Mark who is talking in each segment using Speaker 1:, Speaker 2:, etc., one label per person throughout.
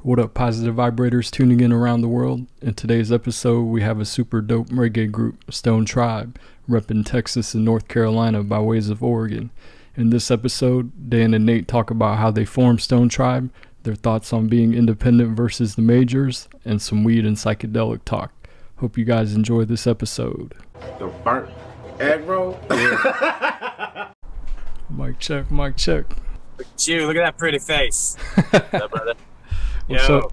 Speaker 1: What up, positive vibrators tuning in around the world? In today's episode, we have a super dope reggae group, StoneTribe, repping Texas and North Carolina by ways of Oregon. In this episode, Dan and Nate talk about how they formed StoneTribe, their thoughts on being independent versus the majors, and some weed and psychedelic talk. Hope you guys enjoy this episode.
Speaker 2: The burnt egg roll?
Speaker 1: Mic check, mic check.
Speaker 3: Look at you, look at that pretty face. What's up, brother?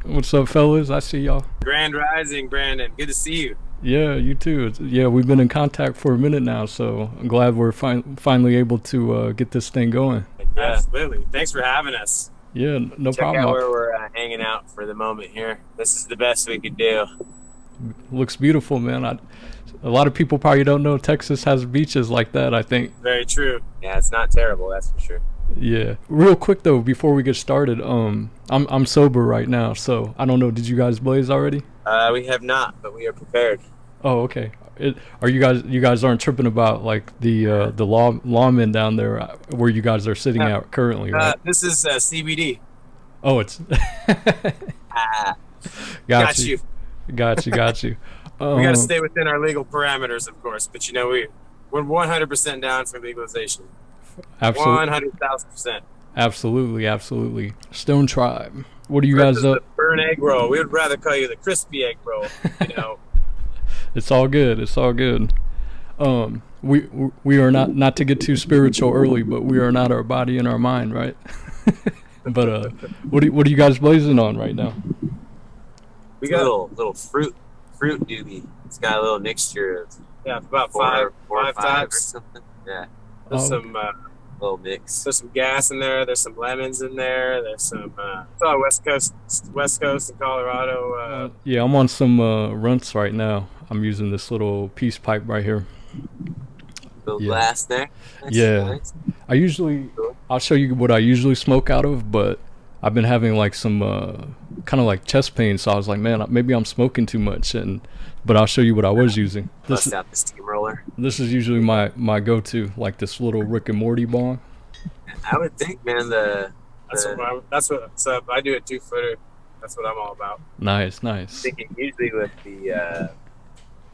Speaker 1: What's up, fellas? I see y'all.
Speaker 3: Grand Rising, Brandon. Good to see you.
Speaker 1: Yeah, you too. Yeah, we've been in contact for a minute now, so I'm glad we're finally able to get this thing going.
Speaker 3: Yeah, absolutely. Thanks for having us.
Speaker 1: Yeah, no
Speaker 3: Check
Speaker 1: problem.
Speaker 3: Check out where we're hanging out for the moment here. This is the best we could do.
Speaker 1: Looks beautiful, man. A lot of people probably don't know Texas has beaches like that, I think.
Speaker 3: Very true. Yeah, it's not terrible, that's for sure.
Speaker 1: Yeah. Real quick though, before we get started, I'm sober right now, so I don't know. Did you guys blaze already?
Speaker 3: We have not, but we are prepared.
Speaker 1: Oh, okay. Are you guys aren't tripping about like the lawmen down there where you guys are sitting at currently, right?
Speaker 3: This is CBD.
Speaker 1: Oh, it's
Speaker 3: Got you.
Speaker 1: Got you.
Speaker 3: We got to stay within our legal parameters, of course, but you know we're 100% down for legalization.
Speaker 1: Absolutely.
Speaker 3: 100,000%.
Speaker 1: Absolutely. StoneTribe. What are you guys up?
Speaker 3: The burn egg roll. We would rather call you the crispy egg roll. You know.
Speaker 1: It's all good. We are not to get too spiritual early, but we are not our body and our mind, right? But what are you guys blazing on right now?
Speaker 3: We got a little fruit doobie. It's got a little mixture of about
Speaker 2: four
Speaker 3: five
Speaker 2: or
Speaker 3: types
Speaker 2: or something. Yeah.
Speaker 3: There's some
Speaker 2: little mix.
Speaker 3: There's some gas in there. There's some lemons in there. There's some it's all West Coast in Colorado.
Speaker 1: Yeah, I'm on some runts right now. I'm using this little peace pipe right here.
Speaker 2: Little glass there. That's
Speaker 1: yeah.
Speaker 2: nice.
Speaker 1: I'll show you what I usually smoke out of, but I've been having like some kind of like chest pain, so I was like, man, maybe I'm smoking too much, but I'll show you what I was using.
Speaker 2: Bust out the steamroller.
Speaker 1: This is usually my go-to, like this little Rick and Morty bong.
Speaker 2: I would think, man,
Speaker 3: That's what's up. I do a 2-footer. That's what I'm all about.
Speaker 1: Nice.
Speaker 2: thinking usually with the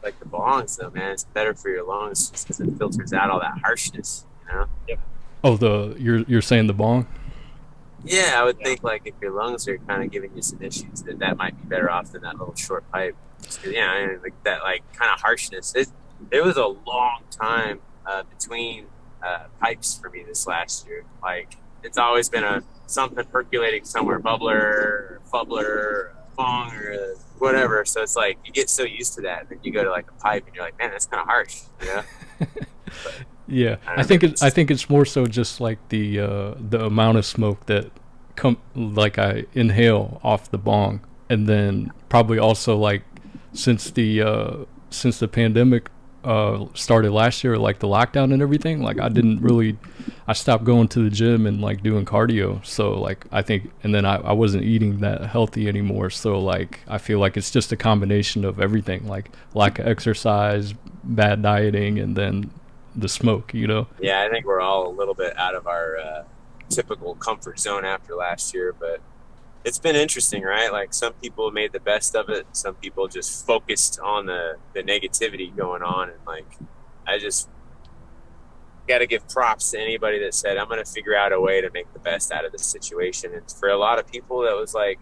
Speaker 2: like the bongs though, man, it's better for your lungs just because it filters out all that harshness, you know?
Speaker 3: Yep.
Speaker 1: Oh, you're saying the bong?
Speaker 2: Yeah, I would think like if your lungs are kind of giving you some issues, that might be better off than that little short pipe. Yeah, I mean, like that like kind of harshness. There was a long time between pipes for me this last year. Like it's always been something percolating somewhere, bubbler, or fubbler, or bong, or whatever. So it's like you get so used to that, and then you go to like a pipe, and you're like, man, that's kind of harsh, you know?
Speaker 1: Yeah, I think it's more so just like the amount of smoke that I inhale off the bong, and then probably also like since the pandemic started last year, like the lockdown and everything, like I stopped going to the gym and like doing cardio, so like I think, and then I wasn't eating that healthy anymore, so like I feel like it's just a combination of everything, like lack of exercise, bad dieting, and then the smoke, you know?
Speaker 3: Yeah, I think we're all a little bit out of our typical comfort zone after last year, but it's been interesting, right? Like some people made the best of it. Some people just focused on the negativity going on. And like, I just got to give props to anybody that said, I'm going to figure out a way to make the best out of this situation. And for a lot of people, that was like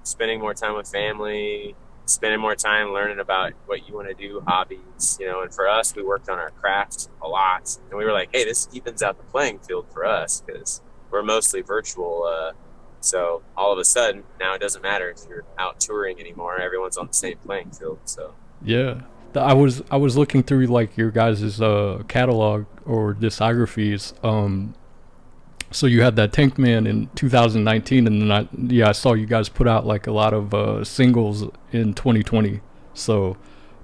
Speaker 3: spending more time with family, spending more time learning about what you want to do, hobbies, you know. And for us, we worked on our craft a lot, and we were like, hey, this evens out the playing field for us because we're mostly virtual. So all of a sudden now it doesn't matter if you're out touring anymore. Everyone's on the same playing field. So
Speaker 1: yeah, I was looking through like your guys' catalog or discographies. So you had that Tank Man in 2019, and then I saw you guys put out like a lot of singles in 2020. So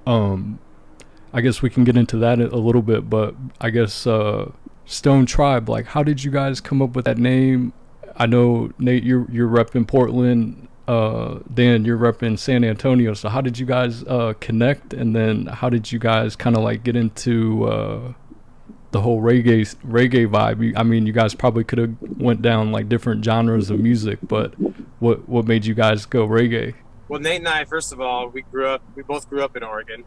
Speaker 1: I guess we can get into that a little bit, but I guess StoneTribe, like how did you guys come up with that name? I know Nate, you're repping Portland, Dan, you're repping San Antonio, so how did you guys connect, and then how did you guys kind of like get into the whole reggae vibe. I mean, you guys probably could have went down like different genres of music, but what made you guys go reggae?
Speaker 3: Well, Nate and I, first of all, we both grew up in Oregon,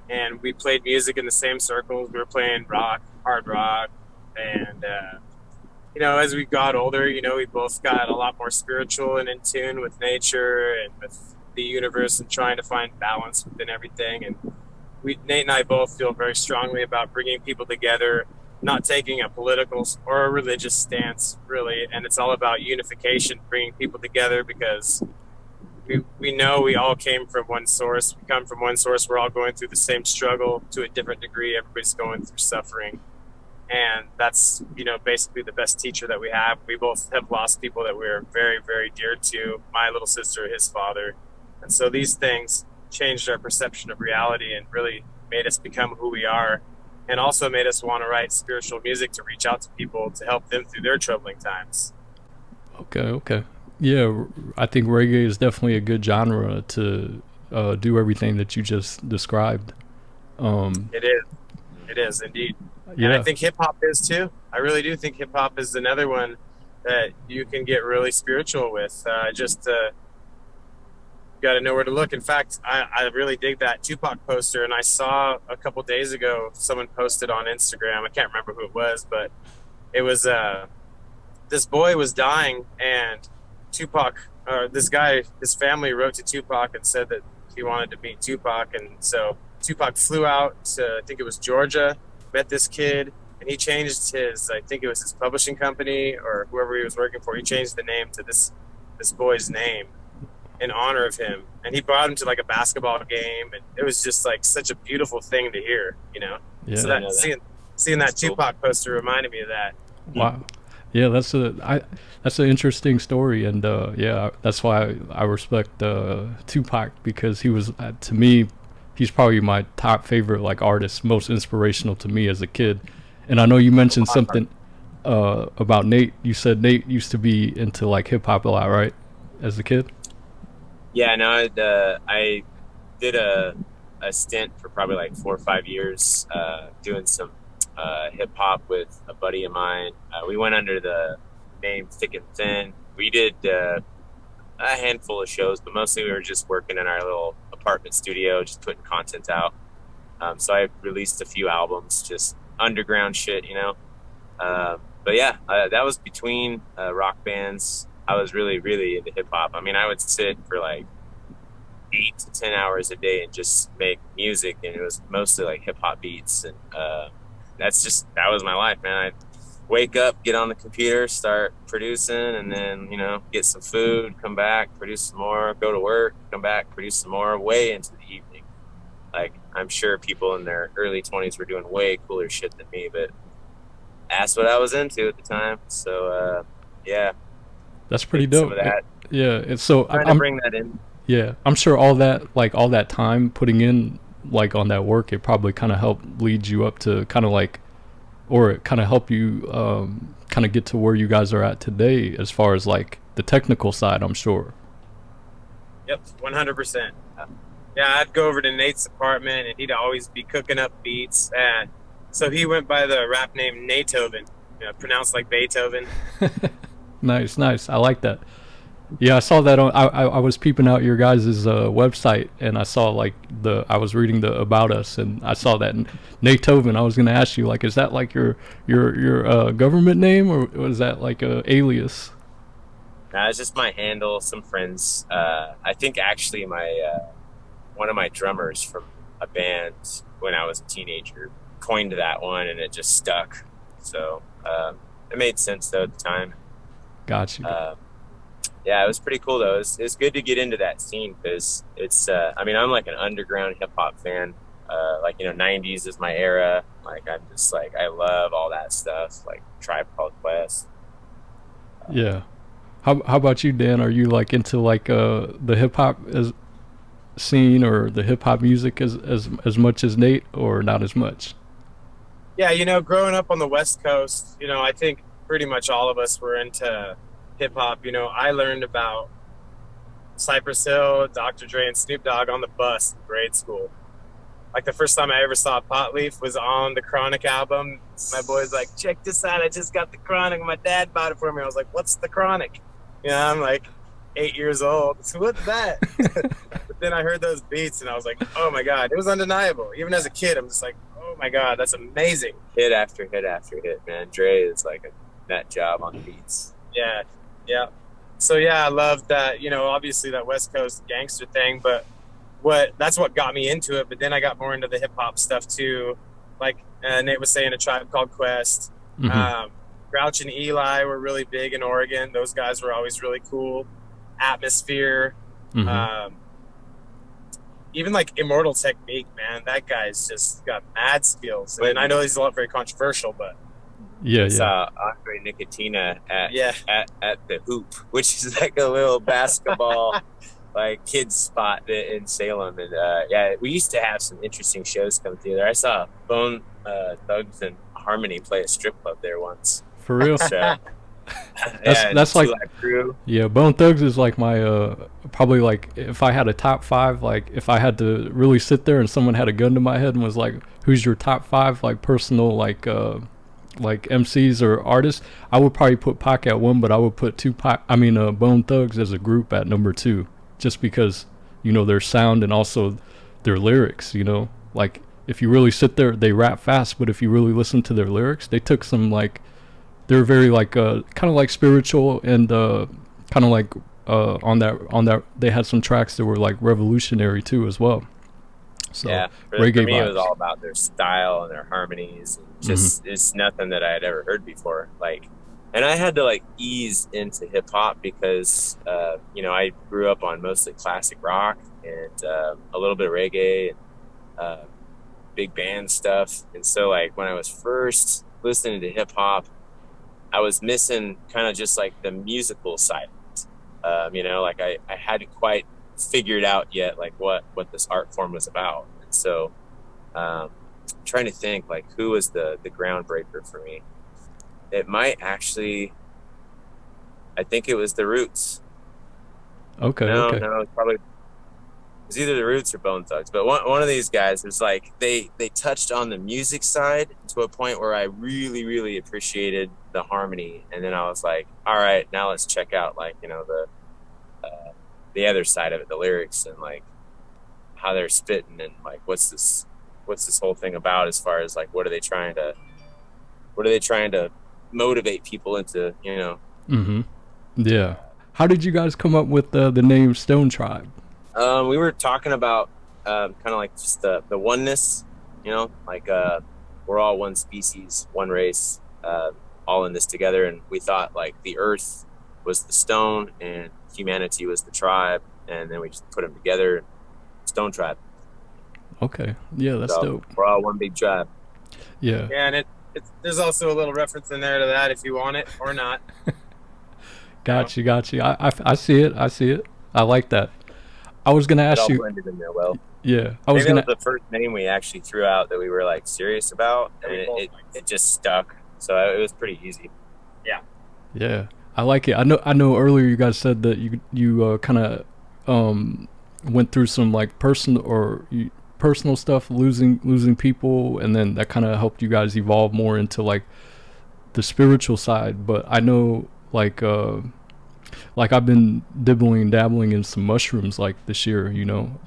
Speaker 3: and we played music in the same circles. We were playing rock, hard rock, and you know, as we got older, you know, we both got a lot more spiritual and in tune with nature and with the universe and trying to find balance within everything. And Nate and I both feel very strongly about bringing people together, not taking a political or a religious stance, really. And it's all about unification, bringing people together, because we know we all came from one source. We come from one source. We're all going through the same struggle to a different degree. Everybody's going through suffering. And that's, you know, basically the best teacher that we have. We both have lost people that we're very, very dear to. My little sister, his father. And so these things changed our perception of reality and really made us become who we are, and also made us want to write spiritual music to reach out to people to help them through their troubling times.
Speaker 1: Okay. Yeah, I think reggae is definitely a good genre to do everything that you just described.
Speaker 3: It is indeed.
Speaker 1: Yeah.
Speaker 3: And I think hip hop is too. I really do think hip hop is another one that you can get really spiritual with. Got to know where to look. In fact, I really dig that Tupac poster, and I saw a couple days ago someone posted on Instagram. I can't remember who it was, but it was this boy was dying, and Tupac, this guy, his family wrote to Tupac and said that he wanted to meet Tupac, and so Tupac flew out to, I think it was Georgia, met this kid, and he changed his, I think it was his publishing company or whoever he was working for. He changed the name to this boy's name in honor of him, and he brought him to like a basketball game, and it was just like such a beautiful thing to hear, you know.
Speaker 1: Yeah.
Speaker 3: So that seeing that Tupac poster reminded me of that.
Speaker 1: Wow. Yeah, that's an interesting story, and yeah, that's why I respect Tupac, because he was to me, he's probably my top favorite like artist, most inspirational to me as a kid. And I know you mentioned something about Nate. You said Nate used to be into like hip hop a lot, right, as a kid?
Speaker 2: Yeah, no, I did a stint for probably like 4 or 5 years doing some hip hop with a buddy of mine. We went under the name Thick and Thin. We did a handful of shows, but mostly we were just working in our little apartment studio, just putting content out. So I released a few albums, just underground shit, you know. But yeah, that was between rock bands. I was really, really into hip hop. I mean, I would sit for like 8 to 10 hours a day and just make music, and it was mostly like hip hop beats. And that was my life, man. I'd wake up, get on the computer, start producing, and then, you know, get some food, come back, produce some more, go to work, come back, produce some more, way into the evening. Like, I'm sure people in their early 20s were doing way cooler shit than me, but that's what I was into at the time. So, yeah.
Speaker 1: That's pretty dope.
Speaker 2: Some of that.
Speaker 1: Yeah, it's so
Speaker 2: Trying to bring that in.
Speaker 1: Yeah, I'm sure all that time putting in like on that work, it probably kind of helped lead you up to kind of like, or it kind of helped you kind of get to where you guys are at today as far as like the technical side, I'm sure.
Speaker 3: Yep, 100%. Yeah, I'd go over to Nate's apartment, and he'd always be cooking up beats. And so he went by the rap name Natehoven, you know, pronounced like Beethoven.
Speaker 1: Nice. I like that. Yeah, I saw that on. I was peeping out your guys' website, and I saw like I was reading the About Us, and I saw that Natehoven. I was gonna ask you, like, is that like your government name, or was that like a alias?
Speaker 2: Nah, it's just my handle. Some friends. I think actually my one of my drummers from a band when I was a teenager coined that one, and it just stuck. So it made sense though at the time.
Speaker 1: Gotcha.
Speaker 2: Yeah, it was pretty cool though. It's good to get into that scene because it's. I mean, I'm like an underground hip hop fan. Like, you know, '90s is my era. Like, I'm just like, I love all that stuff. Like Tribe Called Quest.
Speaker 1: Yeah. How about you, Dan? Are you like into like the hip hop as scene or the hip hop music as much as Nate, or not as much?
Speaker 3: Yeah, you know, growing up on the West Coast, you know, I think pretty much all of us were into hip hop. You know, I learned about Cypress Hill, Dr. Dre, and Snoop Dogg on the bus in grade school. Like the first time I ever saw Pot Leaf was on the Chronic album. My boy's like, check this out. I just got the Chronic. My dad bought it for me. I was like, what's the Chronic? I'm like 8 years old. So what's that? But then I heard those beats and I was like, oh my God, it was undeniable. Even as a kid, I'm just like, oh my God, that's amazing. Hit after hit after hit, man. Dre is like a nut job on the beats. Yeah. Yeah. So yeah, I love that, obviously that West Coast gangster thing, but that's what got me into it. But then I got more into the hip hop stuff too. Like Nate was saying, A Tribe Called Quest. Grouch and Eli were really big in Oregon. Those guys were always really cool. Atmosphere. Even like Immortal Technique, man. That guy's just got mad skills. And I know he's a lot very controversial, but
Speaker 1: yeah.
Speaker 2: Andre Nicotina at the Hoop, which is like a little basketball like kids spot in Salem, and we used to have some interesting shows come through there. I saw Bone Thugs and Harmony play a strip club there once.
Speaker 1: For real?
Speaker 2: So,
Speaker 1: that's like crew. Yeah, Bone Thugs is like my probably like if I had a top 5, like if I had to really sit there and someone had a gun to my head and was like, who's your top 5 like personal like MCs or artists, I would probably put Pac at 1, but I would put Bone Thugs as a group at number 2. Just because, their sound and also their lyrics, like if you really sit there, they rap fast, but if you really listen to their lyrics, they took some like, they're very like kind of like spiritual and kind of like on that they had some tracks that were like revolutionary too as well. So
Speaker 2: yeah,
Speaker 1: reggae
Speaker 2: for me
Speaker 1: vibes.
Speaker 2: It was all about their style and their harmonies, and just it's nothing that I had ever heard before. Like, and I had to like ease into hip hop because I grew up on mostly classic rock and a little bit of reggae and big band stuff. And so like when I was first listening to hip hop, I was missing kind of just like the musical side of it. Like I hadn't quite figured out yet like what this art form was about. And so trying to think like who was the groundbreaker for me. It might actually, I think it was the Roots.
Speaker 1: Okay.
Speaker 2: No, it's probably, it was either the Roots or Bone Thugs, but one of these guys was like, they touched on the music side to a point where I really, really appreciated the harmony. And then I was like, all right, now let's check out like, the other side of it, the lyrics and like how they're spitting and like, what's this whole thing about as far as like, what are they trying to motivate people into,
Speaker 1: Yeah. How did you guys come up with the name StoneTribe?
Speaker 2: We were talking about kind of like just the oneness, like we're all one species, one race, all in this together. And we thought like the earth was the stone and humanity was the tribe. And then we just put them together, StoneTribe.
Speaker 1: Okay. Yeah, that's dope.
Speaker 2: We're all one big tribe.
Speaker 1: Yeah.
Speaker 3: Yeah, and there's also a little reference in there to that if you want it or not.
Speaker 1: Got you. I see it. I like that. I was gonna ask you.
Speaker 2: Blended in there well.
Speaker 1: Yeah,
Speaker 2: that was the first name we actually threw out that we were like serious about, and it just stuck. So it was pretty easy.
Speaker 3: Yeah.
Speaker 1: Yeah, I like it. I know. Earlier you guys said that you kind of went through some like personal stuff, losing people, and then that kind of helped you guys evolve more into like the spiritual side. But I know like I've been dabbling in some mushrooms like this year,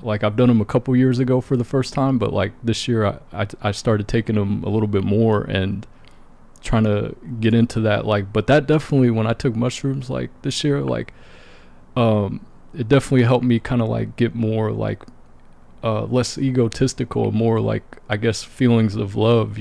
Speaker 1: like I've done them a couple years ago for the first time, but like this year I started taking them a little bit more and trying to get into that. Like, but that definitely, when I took mushrooms like this year, like it definitely helped me kind of like get more like less egotistical, more like I guess feelings of love,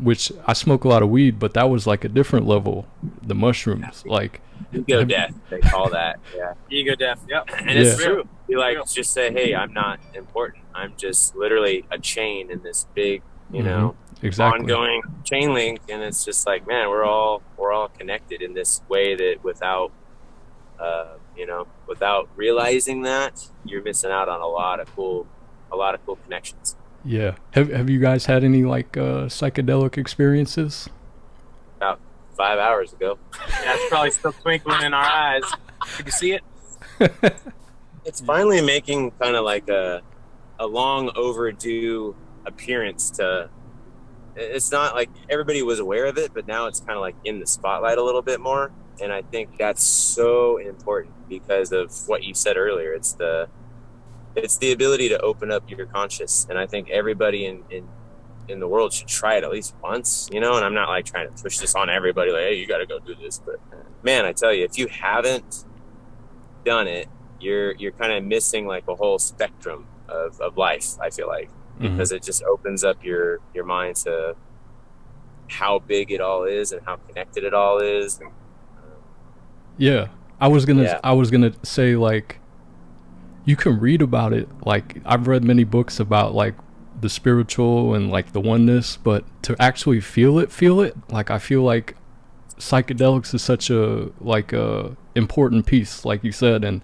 Speaker 1: which I smoke a lot of weed, but that was like a different level, the mushrooms. Like
Speaker 2: ego death, they call that. Yeah,
Speaker 3: ego death. Yep.
Speaker 2: And it's true. You like just say, hey, I'm not important, I'm just literally a chain in this big
Speaker 1: exactly
Speaker 2: ongoing chain link. And it's just like, man, we're all connected in this way that without realizing that, you're missing out on a lot of cool connections.
Speaker 1: Yeah. Have you guys had any like psychedelic experiences?
Speaker 2: About 5 hours ago.
Speaker 3: Yeah, it's probably still twinkling in our eyes. Did you see it?
Speaker 2: It's finally making kind of like a long overdue appearance to. It's not like everybody was aware of it, but now it's kind of like in the spotlight a little bit more. And I think that's so important because of what you said earlier. It's the ability to open up your conscious, and I think everybody in the world should try it at least once, you know. And I'm not like trying to push this on everybody, like, hey, you got to go do this. But man, I tell you, if you haven't done it, you're kind of missing like a whole spectrum of life. I feel like because it just opens up your mind to how big it all is and how connected it all is.
Speaker 1: Yeah, I was gonna say, like, you can read about it. Like, I've read many books about like the spiritual and like the oneness, but to actually feel it, like, I feel like psychedelics is such a like a important piece, like you said. And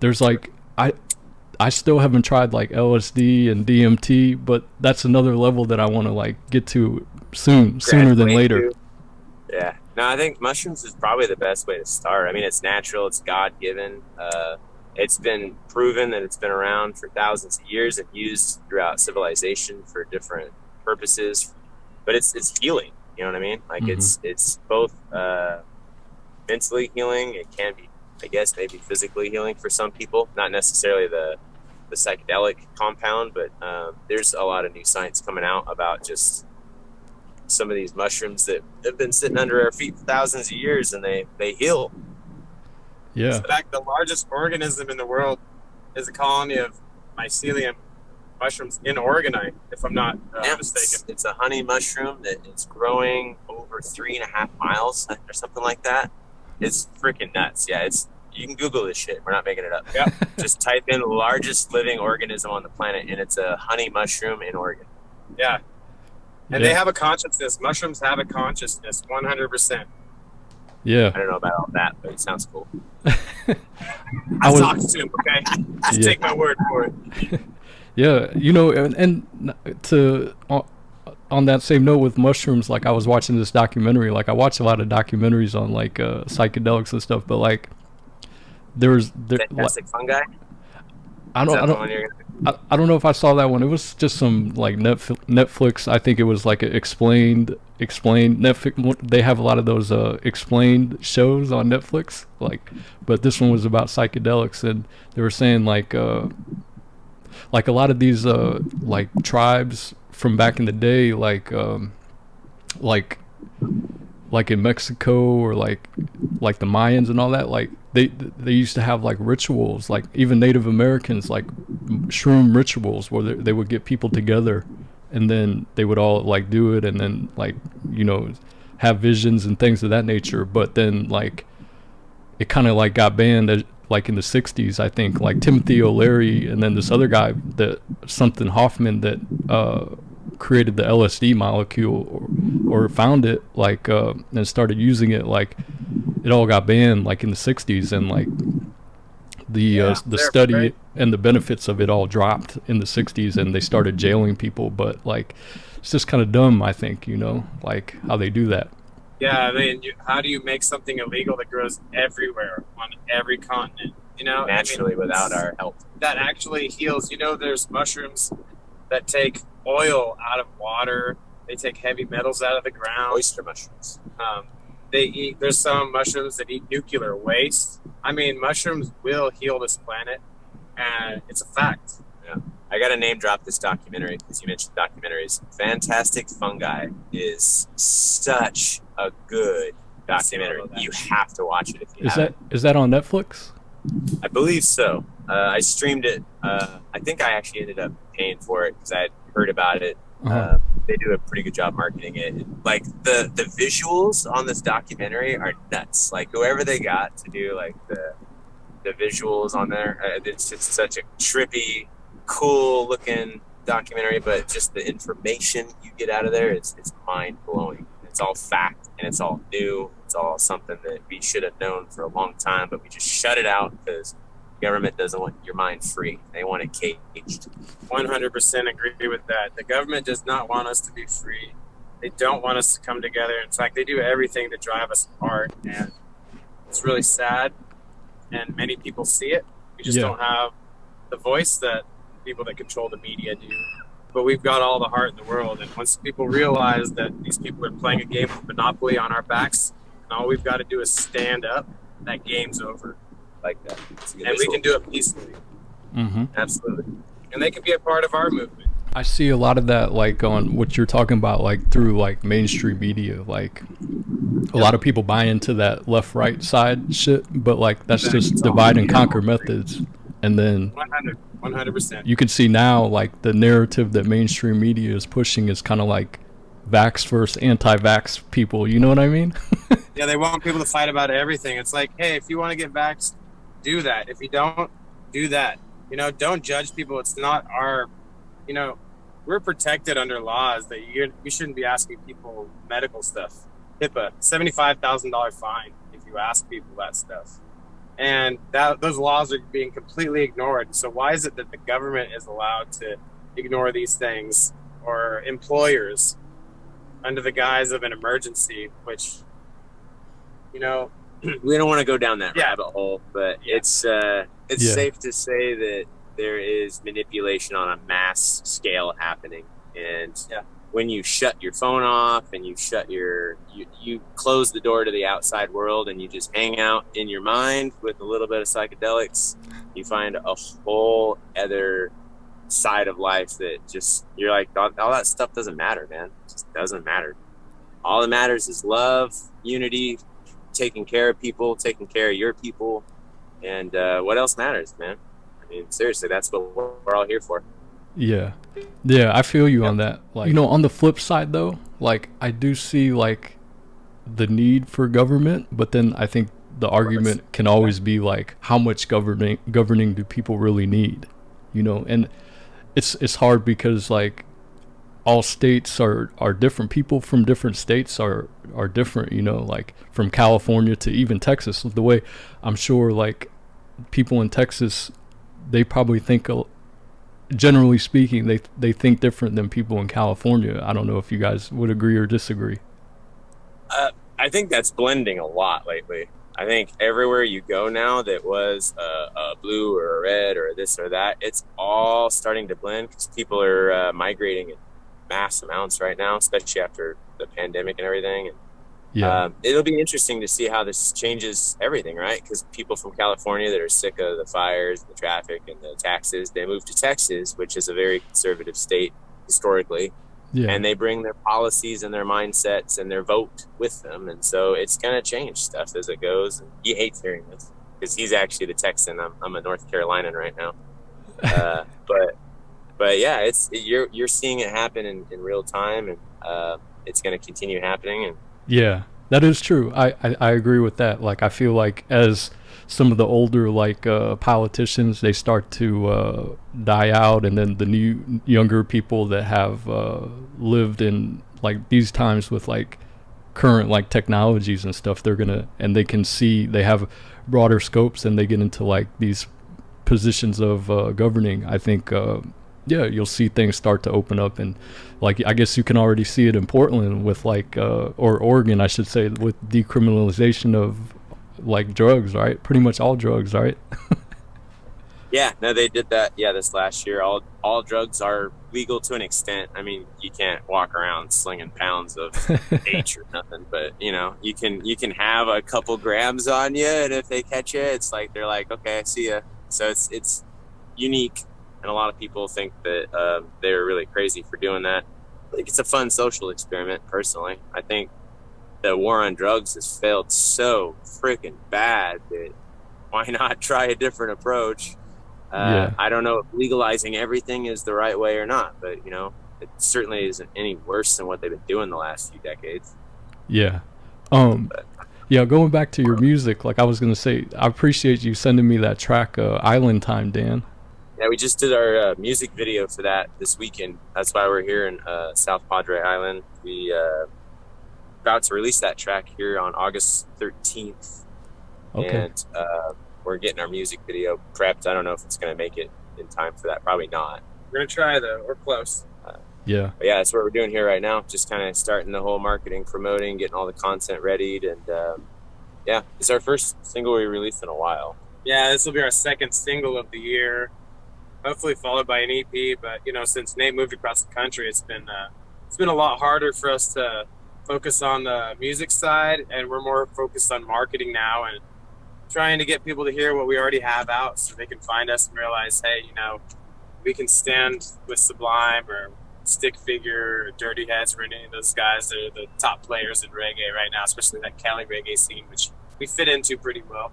Speaker 1: there's like, I still haven't tried like LSD and DMT, but that's another level that I want to like get to sooner than later.
Speaker 2: Yeah. No, I think mushrooms is probably the best way to start. I mean, it's natural, it's God-given. It's been proven that it's been around for thousands of years and used throughout civilization for different purposes. But it's healing. You know what I mean? Like it's both mentally healing. It can be, I guess, maybe physically healing for some people. Not necessarily the psychedelic compound, but there's a lot of new science coming out about just some of these mushrooms that have been sitting under our feet for thousands of years, and they heal.
Speaker 1: Yeah.
Speaker 3: In fact, the largest organism in the world is a colony of mycelium mushrooms in Oregon, if I'm not mistaken.
Speaker 2: It's a honey mushroom that is growing over 3.5 miles or something like that. It's freaking nuts. Yeah, you can Google this shit. We're not making it up.
Speaker 3: Yeah.
Speaker 2: Just type in largest living organism on the planet, and it's a honey mushroom in Oregon.
Speaker 3: Yeah. And they have a consciousness. Mushrooms have a consciousness, 100%.
Speaker 1: Yeah.
Speaker 2: I don't know about all that, but it sounds cool.
Speaker 3: I talked to him, okay? Just take my word for it.
Speaker 1: Yeah, you know, and to on that same note with mushrooms, like, I was watching this documentary. Like, I watch a lot of documentaries on like psychedelics and stuff, but like there's
Speaker 2: Fantastic Fungi.
Speaker 1: I don't know if I saw that one. It was just some like Netflix. I think it was like explained Netflix. They have a lot of those explained shows on Netflix. Like, but this one was about psychedelics, and they were saying like a lot of these like tribes from back in the day, like in Mexico, or like the Mayans and all that, like they used to have like rituals, like even Native Americans, like shroom rituals, where they would get people together, and then they would all like do it, and then, like, you know, have visions and things of that nature. But then like it kind of like got banned like in the 60s, I think, like Timothy O'Leary and then this other guy, that something Hoffman, that created the LSD molecule, or found it, like and started using it. Like, it all got banned like in the 60s, and like the study right, and the benefits of it all dropped in the 60s, and they started jailing people. But like, it's just kind of dumb, I think, you know, like how they do that.
Speaker 3: Yeah, I mean, how do you make something illegal that grows everywhere on every continent? You know,
Speaker 2: naturally, without our help,
Speaker 3: that actually heals. You know, there's mushrooms that take oil out of water. They take heavy metals out of the ground.
Speaker 2: Oyster mushrooms.
Speaker 3: There's some mushrooms that eat nuclear waste. I mean, mushrooms will heal this planet, and it's a fact.
Speaker 2: Yeah. I got to name drop this documentary because you mentioned documentaries. Fantastic Fungi is such a good documentary. You have to watch it if you haven't.
Speaker 1: Is that on Netflix?
Speaker 2: I believe so. I streamed it. I think I actually ended up paying for it because I had heard about it. They do a pretty good job marketing it. Like, the visuals on this documentary are nuts. Like, whoever they got to do like the visuals on there, it's just such a trippy, cool looking documentary. But just the information you get out of there, it's mind blowing. It's all fact, and it's all new. It's all something that we should have known for a long time, but we just shut it out because government doesn't want your mind free. They want it caged.
Speaker 3: 100% agree with that. The government does not want us to be free. They don't want us to come together. In fact, they do everything to drive us apart, and it's really sad. And many people see it. We just don't have the voice that people that control the media do. but we've got all the heart in the world. And once people realize that these people are playing a game of Monopoly on our backs, and all we've got to do is stand up, that game's over.
Speaker 2: Like that.
Speaker 3: And we can do it peacefully.
Speaker 1: Mm-hmm.
Speaker 3: Absolutely. And they can be a part of our movement.
Speaker 1: I see a lot of that, like on what you're talking about, like through like mainstream media. Like a lot of people buy into that left-right side shit, but like that's just divide and conquer methods. And then
Speaker 3: 100%.
Speaker 1: you can see now, like the narrative that mainstream media is pushing is kind of like vax versus anti-vax people. You know what I mean?
Speaker 3: Yeah, they want people to fight about everything. It's like, hey, if you want to get vaxxed, do that. If you don't, do that. You know, don't judge people. It's not our, you know, we're protected under laws that you shouldn't be asking people medical stuff. HIPAA, $75,000 fine if you ask people that stuff. And those laws are being completely ignored. So why is it that the government is allowed to ignore these things, or employers under the guise of an emergency, which, you know,
Speaker 2: we don't want to go down that rabbit hole, but it's safe to say that there is manipulation on a mass scale happening. And when you shut your phone off and you shut you close the door to the outside world and you just hang out in your mind with a little bit of psychedelics, you find a whole other side of life that just, you're like, all that stuff doesn't matter, man. It just doesn't matter. All that matters is love, unity, taking care of people, taking care of your people, and what else matters, man? I mean, seriously, that's what we're all here for.
Speaker 1: Yeah, I feel you on that. Like, you know, on the flip side though, like I do see like the need for government, but then I think the argument can always be like, how much governing do people really need? You know, and it's hard because like all states are different. People from different states are different, you know, like from California to even Texas. The way I'm sure like people in Texas, they probably think, generally speaking, they think different than people in California. I don't know if you guys would agree or disagree.
Speaker 2: I think that's blending a lot lately. I think everywhere you go now that was a blue or a red or this or that, it's all starting to blend because people are migrating in mass amounts right now, especially after the pandemic and everything. And it'll be interesting to see how this changes everything, right? Because people from California that are sick of the fires, the traffic, and the taxes, they move to Texas, which is a very conservative state historically. And they bring their policies and their mindsets and their vote with them. And so it's going to change stuff as it goes. And he hates hearing this because he's actually the Texan. I'm a North Carolinian right now. But yeah, you're seeing it happen in real time, and it's going to continue happening. And
Speaker 1: yeah, that is true. I agree with that. Like, I feel like as some of the older like politicians, they start to die out, and then the younger people that have lived in like these times with like current like technologies and stuff, and they can see, they have broader scopes, and they get into like these positions of governing. I think you'll see things start to open up, and like I guess you can already see it in Portland with like or Oregon, I should say, with decriminalization of like drugs, right? Pretty much all drugs, right?
Speaker 2: Yeah, no, they did that. Yeah, this last year, all drugs are legal to an extent. I mean, you can't walk around slinging pounds of H or nothing, but you know, you can have a couple grams on you, and if they catch you, it's like they're like, okay, see ya. So it's unique, and a lot of people think that they're really crazy for doing that. I think it's a fun social experiment. Personally, I think the war on drugs has failed so freaking bad that why not try a different approach? I don't know if legalizing everything is the right way or not, but you know, it certainly isn't any worse than what they've been doing the last few decades.
Speaker 1: Yeah. Going back to your music, like I was gonna say, I appreciate you sending me that track, Island Time, Dan.
Speaker 2: Yeah, we just did our music video for that this weekend. That's why we're here in South Padre Island. We about to release that track here on August 13th.
Speaker 1: Okay.
Speaker 2: And we're getting our music video prepped. I don't know if it's going to make it in time for that. Probably not.
Speaker 3: We're going to try, though. We're close.
Speaker 2: But yeah, that's what we're doing here right now. Just kind of starting the whole marketing, promoting, getting all the content readied. And it's our first single we released in a while.
Speaker 3: Yeah, this will be our second single of the year. hopefully followed by an EP. But since Nate moved across the country, it's been a lot harder for us to focus on the music side, and we're more focused on marketing now and trying to get people to hear what we already have out, so they can find us and realize, hey, we can stand with Sublime or Stick Figure or Dirty Heads or any of those guys that are the top players in reggae right now, especially that Cali reggae scene, which we fit into pretty well.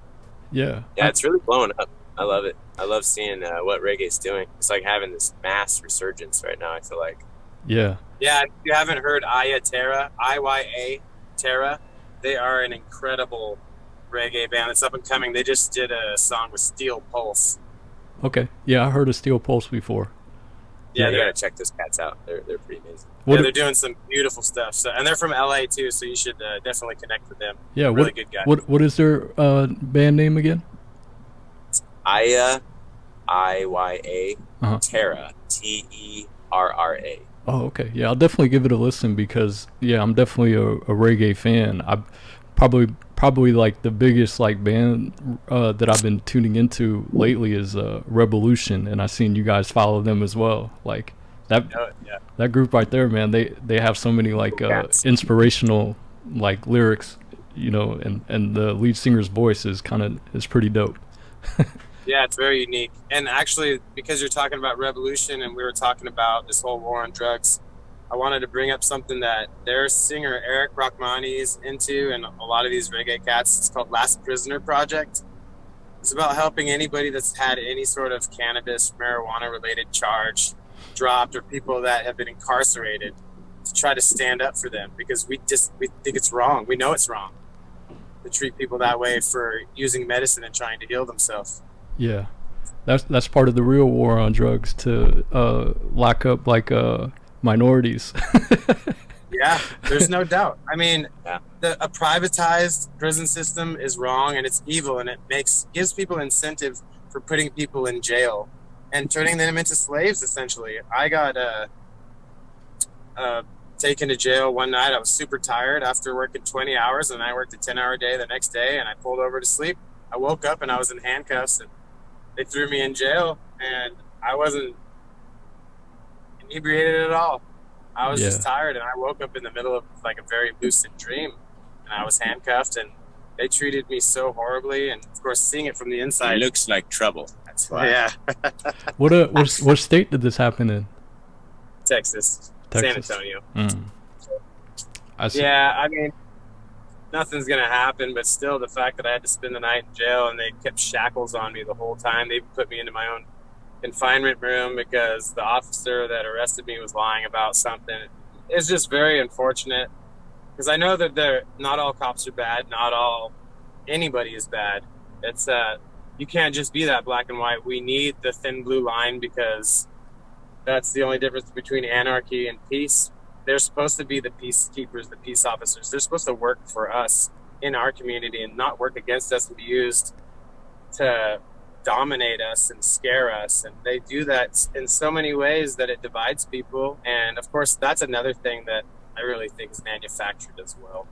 Speaker 1: Yeah.
Speaker 2: Yeah, it's really blowing up. I love it. I love seeing what reggae's doing. It's like having this mass resurgence right now, I feel like.
Speaker 1: Yeah.
Speaker 2: Yeah, if you haven't heard Iya Terra, IYA Terra, they are an incredible reggae band that's up and coming. They just did a song with Steel Pulse.
Speaker 1: Okay. Yeah, I heard of Steel Pulse before.
Speaker 2: Yeah, you gotta check those cats out. They're pretty amazing.
Speaker 3: Yeah, they're doing some beautiful stuff. So, and they're from LA too, so you should definitely connect with them.
Speaker 1: Yeah,
Speaker 3: really good guys.
Speaker 1: What is their band name again?
Speaker 2: Iya, IYA, Terra, TERRA.
Speaker 1: Oh, okay. Yeah, I'll definitely give it a listen because I'm definitely a reggae fan. I probably like the biggest like band that I've been tuning into lately is Revolution, and I've seen you guys follow them as well. Like that group right there, man. They have so many like inspirational like lyrics, and the lead singer's voice is pretty dope.
Speaker 3: Yeah, it's very unique. And actually, because you're talking about Revolution and we were talking about this whole war on drugs, I wanted to bring up something that their singer Eric Rachmani is into, and a lot of these reggae cats. It's called Last Prisoner Project. It's about helping anybody that's had any sort of cannabis, marijuana-related charge dropped, or people that have been incarcerated, to try to stand up for them, because we think it's wrong. We know it's wrong to treat people that way for using medicine and trying to heal themselves.
Speaker 1: Yeah, that's part of the real war on drugs, to lock up like minorities.
Speaker 3: Yeah, there's no doubt. I mean, a privatized prison system is wrong and it's evil, and it gives people incentive for putting people in jail and turning them into slaves, essentially. I got taken to jail one night. I was super tired after working 20 hours, and I worked a 10-hour day the next day, and I pulled over to sleep. I woke up and I was in handcuffs, and they threw me in jail, and I wasn't inebriated at all. I was just tired, and I woke up in the middle of like a very lucid dream, and I was handcuffed, and they treated me so horribly. And of course, seeing it from the inside,
Speaker 2: It looks like trouble. That's why.
Speaker 3: Yeah.
Speaker 1: What state did this happen in?
Speaker 3: Texas. San Antonio.
Speaker 1: I see.
Speaker 3: Yeah, I mean, nothing's gonna happen, but still, the fact that I had to spend the night in jail and they kept shackles on me the whole time. They put me into my own confinement room because the officer that arrested me was lying about something. It's just very unfortunate, because I know that not all cops are bad, not all anybody is bad. It's you can't just be that black and white. We need the thin blue line, because that's the only difference between anarchy and peace. They're supposed to be the peacekeepers, the peace officers. They're supposed to work for us in our community and not work against us and be used to dominate us and scare us. And they do that in so many ways that it divides people. And of course, that's another thing that I really think is manufactured as well.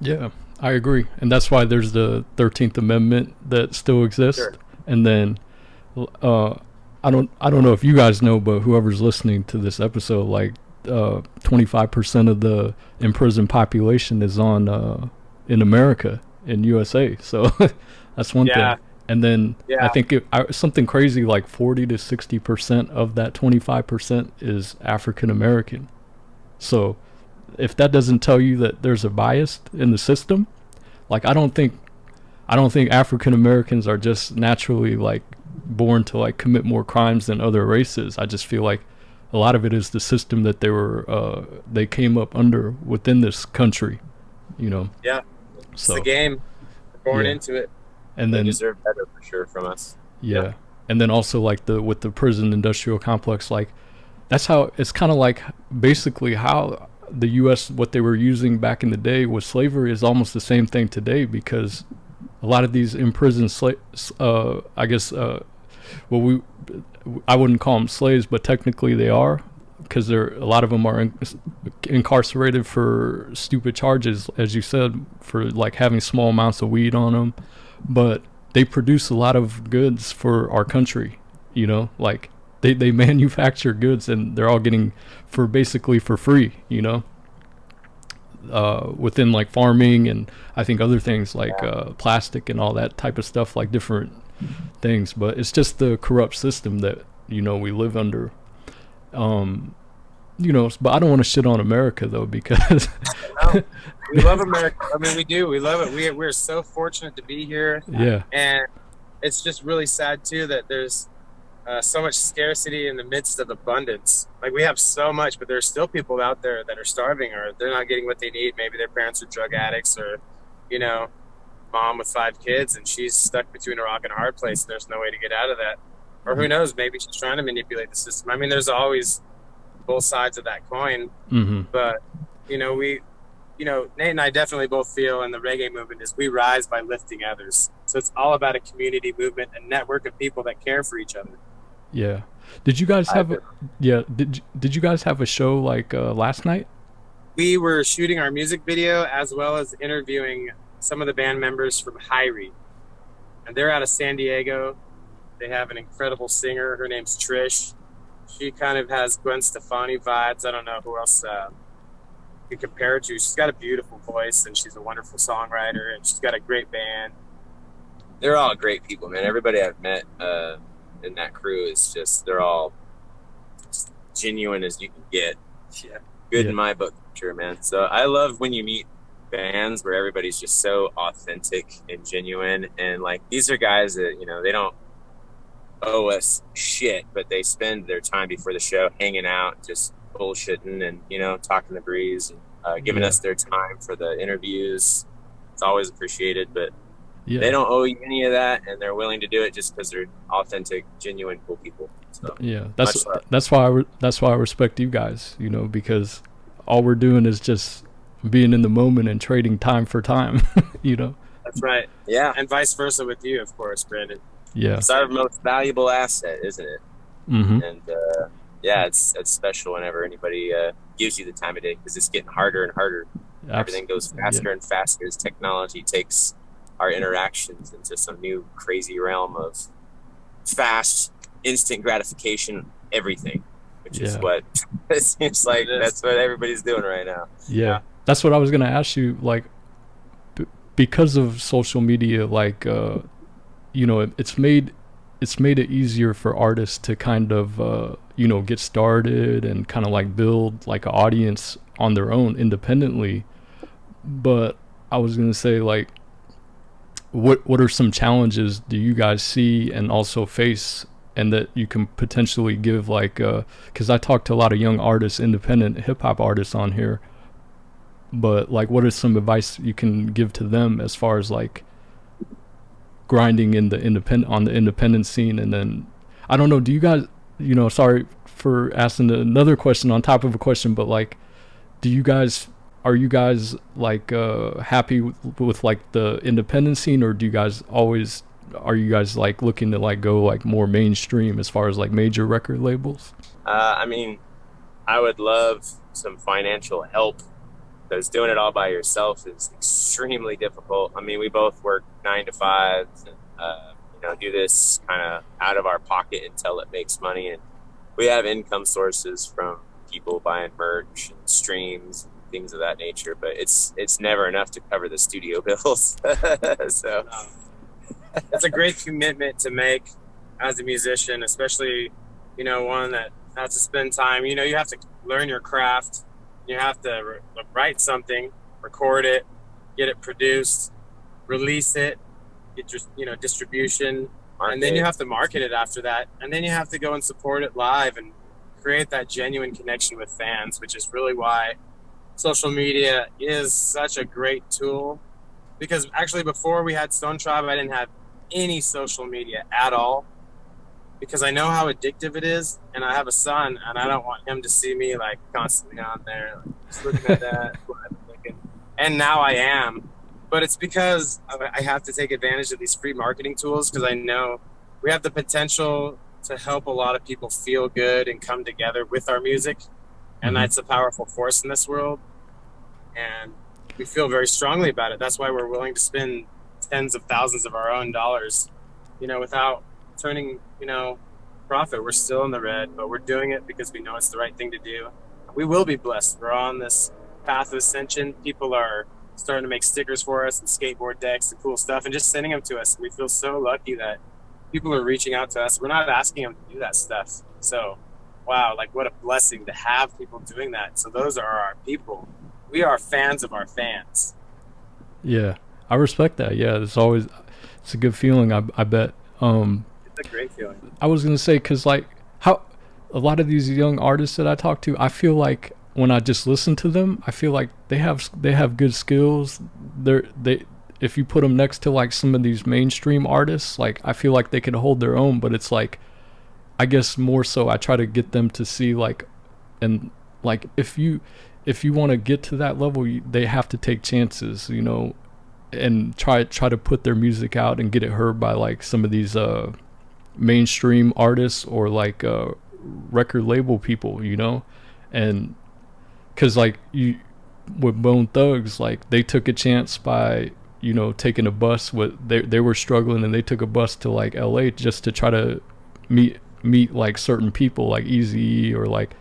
Speaker 1: Yeah, I agree. And that's why there's the 13th Amendment that still exists.
Speaker 3: Sure.
Speaker 1: And then I don't know if you guys know, but whoever's listening to this episode, like 25% of the imprisoned population is on in America, in USA. So that's one thing. And then I think something crazy like 40 to 60% of that 25% is African American. So if that doesn't tell you that there's a bias in the system, like I don't think African Americans are just naturally like born to like commit more crimes than other races. I just feel like a lot of it is the system that they came up under within this country,
Speaker 3: Yeah, it's the game. They're born into it.
Speaker 1: And then
Speaker 2: they deserve better for sure from us.
Speaker 1: Yeah. And then also like with the prison industrial complex, like that's how it's kind of like basically how the U.S. what they were using back in the day with slavery is almost the same thing today, because a lot of these imprisoned slaves, I guess, I wouldn't call them slaves, but technically they are, because a lot of them are incarcerated for stupid charges, as you said, for like having small amounts of weed on them. But they produce a lot of goods for our country, like they manufacture goods and they're all getting for basically for free, you know, within like farming and I think other things like plastic and all that type of stuff, like different things. But it's just the corrupt system that, you know, we live under. You know, but I don't want to shit on America though, because
Speaker 3: No, we love America. I mean, we do. We love it. We're so fortunate to be here.
Speaker 1: yeah,
Speaker 3: And it's just really sad too that there's so much scarcity in the midst of abundance. Like we have so much, but there's still people out there that are starving or they're not getting what they need. Maybe their parents are drug addicts or, you know, mom with 5 kids and she's stuck between a rock and a hard place. And there's no way to get out of that. Or who knows, maybe she's trying to manipulate the system. I mean, there's always both sides of that coin. But, you know, Nate and I definitely both feel in the reggae movement is we rise by lifting others. So it's all about a community movement, a network of people that care for each other.
Speaker 1: yeah. Did you guys have did you guys have a show like last night?
Speaker 3: We were shooting our music video as well as interviewing some of the band members from Hyrie. And they're out of San Diego. They have an incredible singer. Her name's Trish. She kind of has Gwen Stefani vibes. I don't know who else you compare her to. She's got a beautiful voice and she's a wonderful songwriter and she's got a great band.
Speaker 2: They're all great people, man. Everybody I've met in that crew is just, they're all just genuine as you can get.
Speaker 3: Yeah.
Speaker 2: Good in my book, sure, man. So I love when you meet bands where everybody's just so authentic and genuine. And like, these are guys that, you know, they don't owe us shit, but they spend their time before the show hanging out, just bullshitting and, you know, talking the breeze and giving us their time for the interviews. It's always appreciated, but they don't owe you any of that, and they're willing to do it just because they're authentic, genuine, cool people. So
Speaker 1: that's why I respect you guys, you know, because all we're doing is just being in the moment and trading time for time, you know.
Speaker 3: That's right.
Speaker 2: Yeah,
Speaker 3: and vice versa with you, of course, Brandon.
Speaker 1: Yeah,
Speaker 2: it's our most valuable asset, isn't it? And yeah, it's special whenever anybody gives you the time of day, because it's getting harder and harder. Everything goes faster and faster as technology takes our interactions into some new crazy realm of fast, instant gratification, everything, which is what it seems like that's what everybody's doing right now.
Speaker 1: Yeah, that's what I was going to ask you. Like, because of social media, like, you know, it's made it easier for artists to kind of, you know, get started and kind of like build like an audience on their own independently. But I was going to say, like, what are some challenges do you guys see and also face, and that you can potentially give, like, because I talk to a lot of young artists, independent hip-hop artists on here, but like, what is some advice you can give to them as far as like grinding in the independent scene? And then I don't know, do you guys, you know, sorry for asking another question on top of a question, but like, are you guys like happy with like the independent scene, or are you guys like looking to like go like more mainstream as far as like major record labels?
Speaker 2: I mean, I would love some financial help, because doing it all by yourself is extremely difficult. I mean, we both work 9 to 5s and you know, do this kind of out of our pocket until it makes money, and we have income sources from people buying merch and streams, things of that nature, but it's never enough to cover the studio bills. So
Speaker 3: it's a great commitment to make as a musician, especially, you know, one that has to spend time. You know, you have to learn your craft. You have to write something, record it, get it produced, release it, get your, you know, distribution, and then you have to market it after that, and then you have to go and support it live and create that genuine connection with fans, which is really why social media is such a great tool. Because actually, before we had StoneTribe, I didn't have any social media at all, because I know how addictive it is, and I have a son, and I don't want him to see me like constantly on there, like, just looking at that. And now I am, but it's because I have to take advantage of these free marketing tools, because I know we have the potential to help a lot of people feel good and come together with our music, and that's a powerful force in this world, and we feel very strongly about it. That's why we're willing to spend tens of thousands of our own dollars, you know, without turning, you know, profit. We're still in the red, but we're doing it because we know it's the right thing to do. We will be blessed. We're on this path of ascension. People are starting to make stickers for us and skateboard decks and cool stuff and just sending them to us. We feel so lucky that people are reaching out to us. We're not asking them to do that stuff. So, wow, like what a blessing to have people doing that. So those are our people. We are fans of our fans.
Speaker 1: Yeah, I respect that. Yeah, it's a good feeling. I bet.
Speaker 3: It's a great feeling.
Speaker 1: I was gonna say, because like how a lot of these young artists that I talk to, I feel like when I just listen to them, I feel like they have good skills. They if you put them next to like some of these mainstream artists, like I feel like they can hold their own. But it's like, I guess more so I try to get them to see like, and like if you want to get to that level, they have to take chances, you know, and try to put their music out and get it heard by like some of these mainstream artists or like record label people, you know. And because like you with Bone Thugs, like they took a chance by, you know, taking a bus with they were struggling, and they took a bus to like LA just to try to meet like certain people like Eazy or like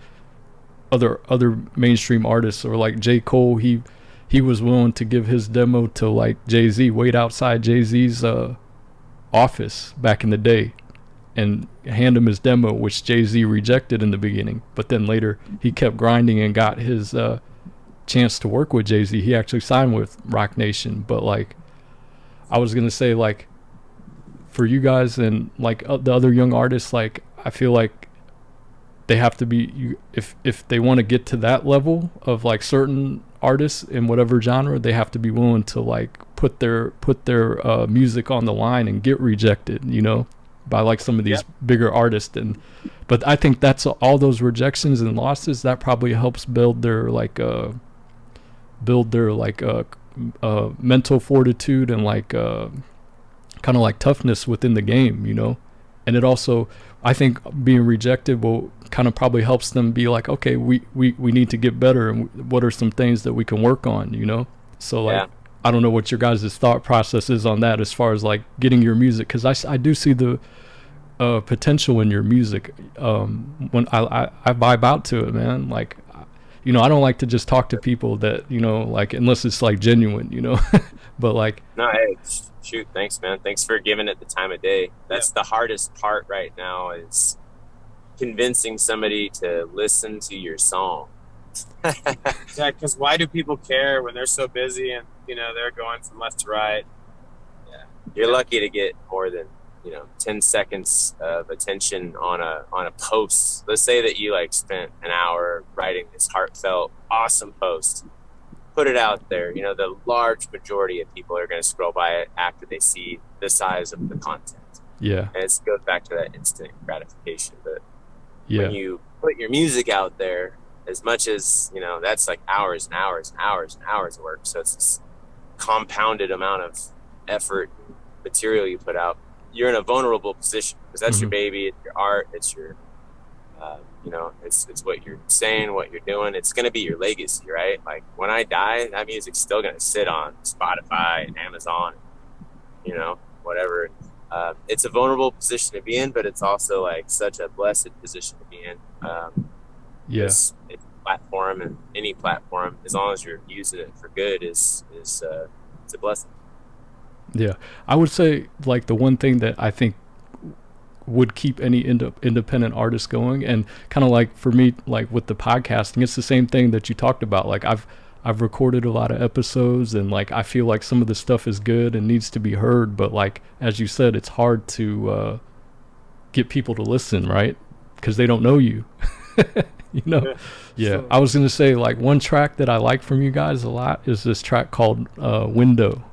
Speaker 1: other mainstream artists, or like J. Cole. He was willing to give his demo to like Jay-Z, wait outside Jay-Z's office back in the day and hand him his demo, which Jay-Z rejected in the beginning, but then later he kept grinding and got his chance to work with Jay-Z. He actually signed with Roc Nation. But like I was gonna say, like for you guys and like the other young artists, like I feel like they have to be, if they want to get to that level of like certain artists in whatever genre, they have to be willing to like put their music on the line and get rejected, you know, by like some of these bigger artists. And but I think that's all those rejections and losses that probably helps build their mental fortitude and like kind of like toughness within the game, you know. And it also, I think being rejected will kind of probably helps them be like, okay, we need to get better, and what are some things that we can work on, you know. So like I don't know what your guys' thought process is on that as far as like getting your music, because I do see the potential in your music. When I vibe out to it, man. Like, you know, I don't like to just talk to people that, you know, like unless it's like genuine, you know. But like,
Speaker 2: no, hey, shoot, thanks, man. Thanks for giving it the time of day. That's the hardest part right now, is convincing somebody to listen to your song.
Speaker 3: Yeah, because why do people care when they're so busy and, you know, they're going from left to right?
Speaker 2: Yeah, you're lucky to get more than, you know, 10 seconds of attention on a post. Let's say that you like spent an hour writing this heartfelt, awesome post. Put it out there. You know, the large majority of people are going to scroll by it after they see the size of the content.
Speaker 1: Yeah.
Speaker 2: And it goes back to that instant gratification. But
Speaker 1: yeah,
Speaker 2: when you put your music out there, as much as, you know, that's like hours and hours and hours and hours of work. So it's this compounded amount of effort and material you put out. You're in a vulnerable position because that's your baby, it's your art, it's your, you know, it's what you're saying, what you're doing. It's going to be your legacy, right? Like when I die, that music's still going to sit on Spotify and Amazon, you know, whatever. It's a vulnerable position to be in, but it's also like such a blessed position to be in. It's a platform, and any platform, as long as you're using it for good, is it's a blessing.
Speaker 1: Yeah, I would say like the one thing that I think would keep any independent artist going, and kind of like for me, like with the podcasting, it's the same thing that you talked about. Like I've recorded a lot of episodes, and like I feel like some of the stuff is good and needs to be heard, but like as you said, it's hard to get people to listen, right? Because they don't know you. You know. Yeah, I was gonna say like one track that I like from you guys a lot is this track called Window.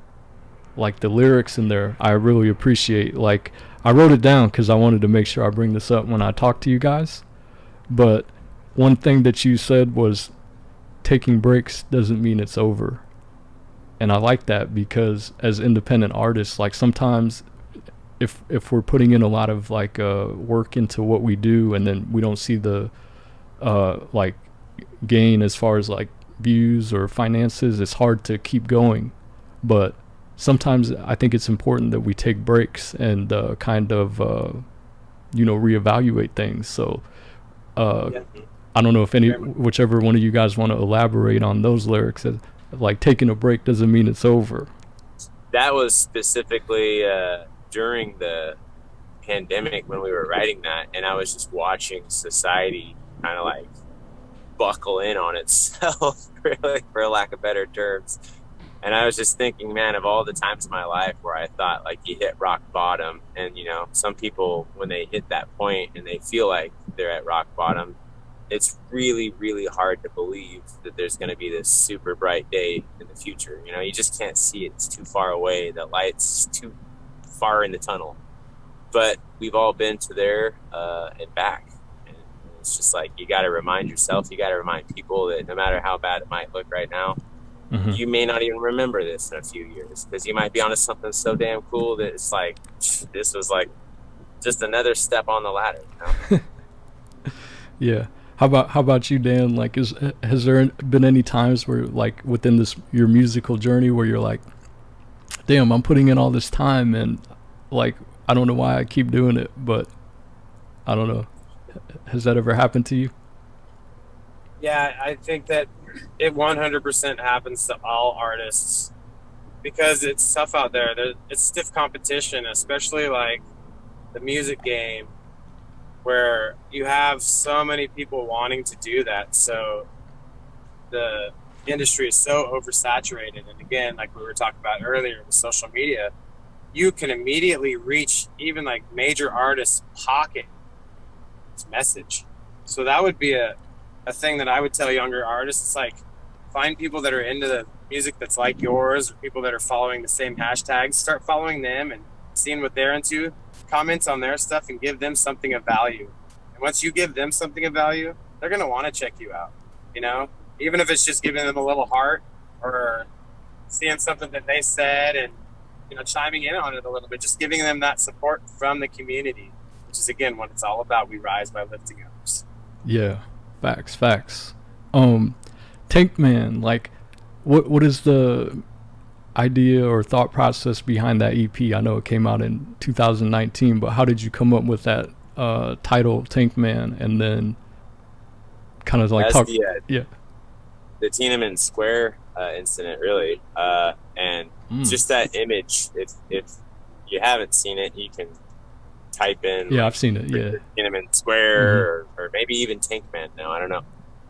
Speaker 1: Like the lyrics in there, I really appreciate. Like I wrote it down because I wanted to make sure I bring this up when I talk to you guys. But one thing that you said was taking breaks doesn't mean it's over. And I like that because as independent artists, like sometimes if we're putting in a lot of like work into what we do, and then we don't see the like gain as far as like views or finances, it's hard to keep going. But sometimes I think it's important that we take breaks and kind of reevaluate things. So
Speaker 3: Yeah.
Speaker 1: I don't know if
Speaker 3: Very much.
Speaker 1: whichever one of you guys want to elaborate on those lyrics. Like taking a break doesn't mean it's over.
Speaker 2: That was specifically during the pandemic when we were writing that, and I was just watching society kind of like buckle in on itself, really, for lack of better terms. And I was just thinking, man, of all the times in my life where I thought like you hit rock bottom, and some people, when they hit that point and they feel like they're at rock bottom, it's really, really hard to believe that there's going to be this super bright day in the future. You just can't see it. It's too far away. The light's too far in the tunnel. But we've all been to there and back. And it's just like, you got to remind yourself, you got to remind people that no matter how bad it might look right now, you may not even remember this in a few years, because you might be onto something so damn cool that it's like, this was like just another step on the ladder.
Speaker 1: Yeah. How about you, Dan? Like, has there been any times where, like, within your musical journey, where you're like, damn, I'm putting in all this time, and like, I don't know why I keep doing it, but I don't know. Has that ever happened to you?
Speaker 3: Yeah, I think that it 100% happens to all artists, because it's tough out there. It's stiff competition, especially like the music game, where you have so many people wanting to do that. So the industry is so oversaturated. And again, like we were talking about earlier with social media, you can immediately reach even like major artists' pocket message. So that would be a thing that I would tell younger artists, like, find people that are into the music that's like yours, or people that are following the same hashtags. Start following them and seeing what they're into. Comment on their stuff and give them something of value. And once you give them something of value, they're going to want to check you out, even if it's just giving them a little heart, or seeing something that they said and, chiming in on it a little bit, just giving them that support from the community, which is, again, what it's all about. We rise by lifting others.
Speaker 1: Yeah. Facts. Tank Man, like, what is the idea or thought process behind that EP? I know it came out in 2019, but how did you come up with that title, Tank Man, and then kind of like talk?
Speaker 2: The Tiananmen Square incident, really, and just that image. If you haven't seen it, you can type in.
Speaker 1: Yeah, I've seen it. Yeah,
Speaker 2: Tiananmen Square, or maybe even Tank Man. Now, I don't know.